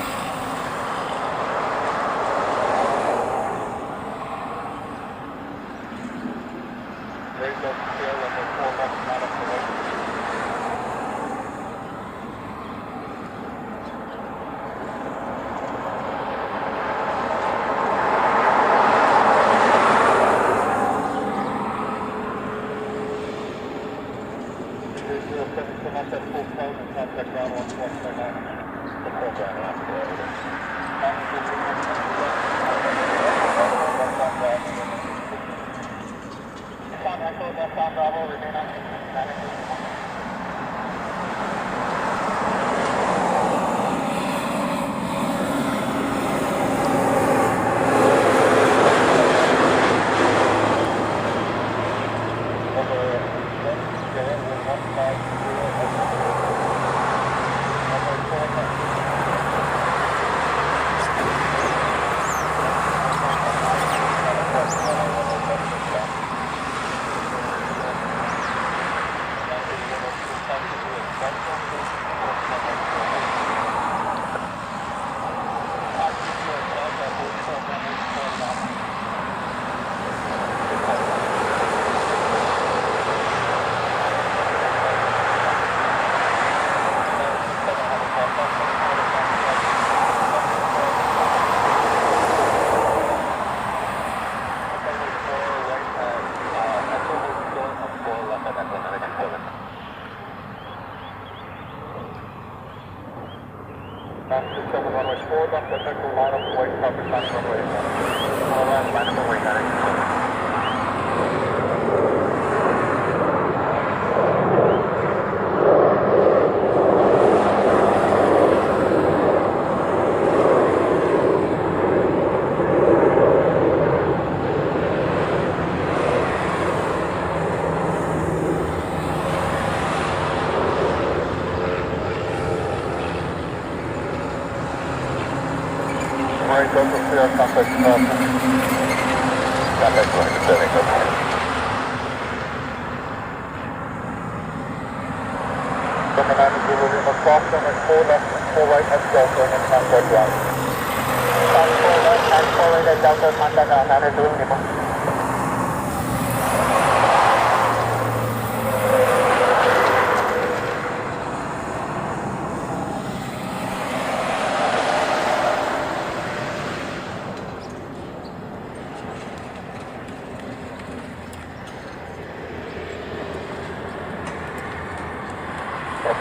Speaker 1: Oh,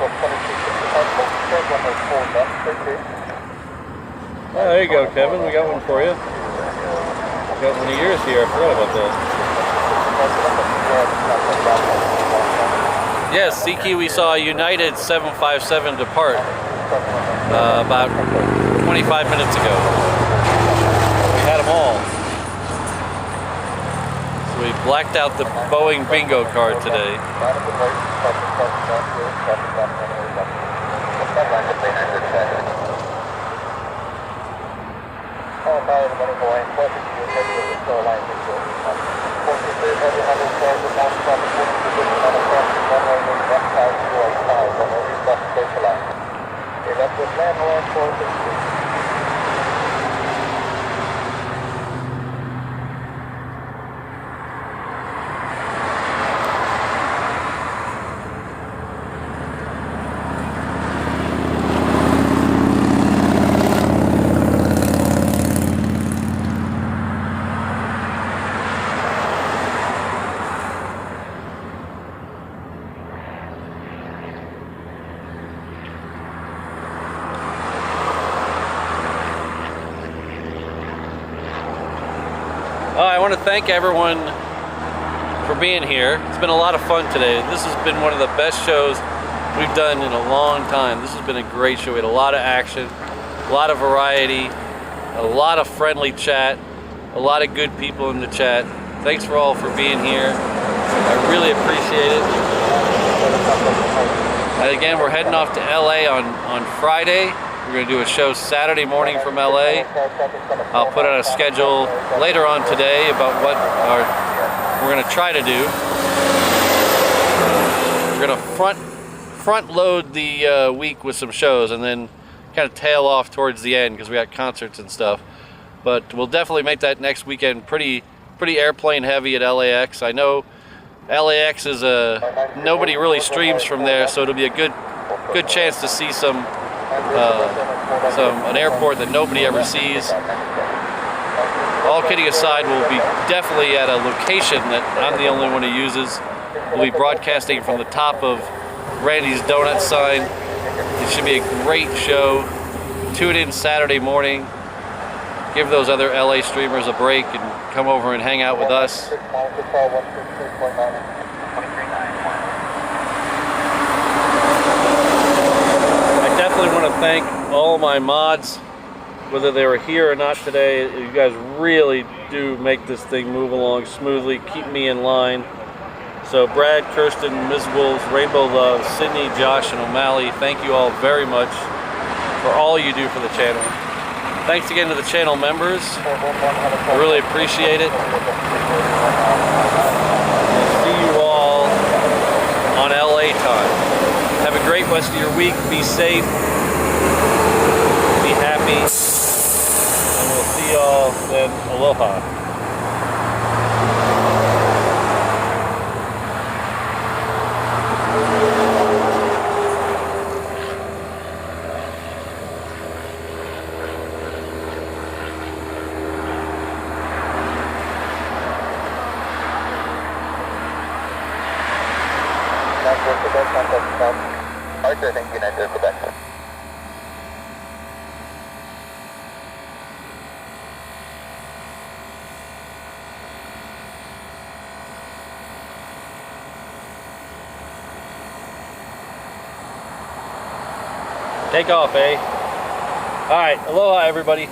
Speaker 1: there you go, Kevin. We got one for you. Got one of yours here. I forgot about that. Yes, Siki, we saw United 757 depart about 25 minutes ago. We had them all. So we blacked out the Boeing bingo card today. I want to thank everyone for being here. It's been a lot of fun today. This has been one of the best shows we've done in a long time. This has been a great show. We had a lot of action, a lot of variety, a lot of friendly chat, a lot of good people in the chat. Thanks for all for being here. I really appreciate it. And again, we're heading off to LA on Friday. We're going to do a show Saturday morning from LA. I'll put out a schedule later on today about what we're going to try to do. We're going to front load the week with some shows and then kind of tail off towards the end because we got concerts and stuff. But we'll definitely make that next weekend pretty airplane heavy at LAX. I know LAX is nobody really streams from there, so it'll be a good chance to see an airport that nobody ever sees. All kidding aside, we'll be definitely at a location that I'm the only one who uses. We'll be broadcasting from the top of Randy's Donut sign. It should be a great show. Tune in Saturday morning. Give those other LA streamers a break and come over and hang out with us. I definitely want to thank all my mods, whether they were here or not today. You guys really do make this thing move along smoothly, keep me in line. So Brad, Kirsten, Ms. Wolves, Rainbow Love, Sydney, Josh, and O'Malley, thank you all very much for all you do for the channel. Thanks again to the channel members. I really appreciate it. I'll see you all on LA time. Have a great rest of your week. Be safe. Be happy. And we'll see y'all then. Aloha.
Speaker 2: Arthur, thank you, United, Quebec.
Speaker 1: Take off, eh? All right, aloha, everybody.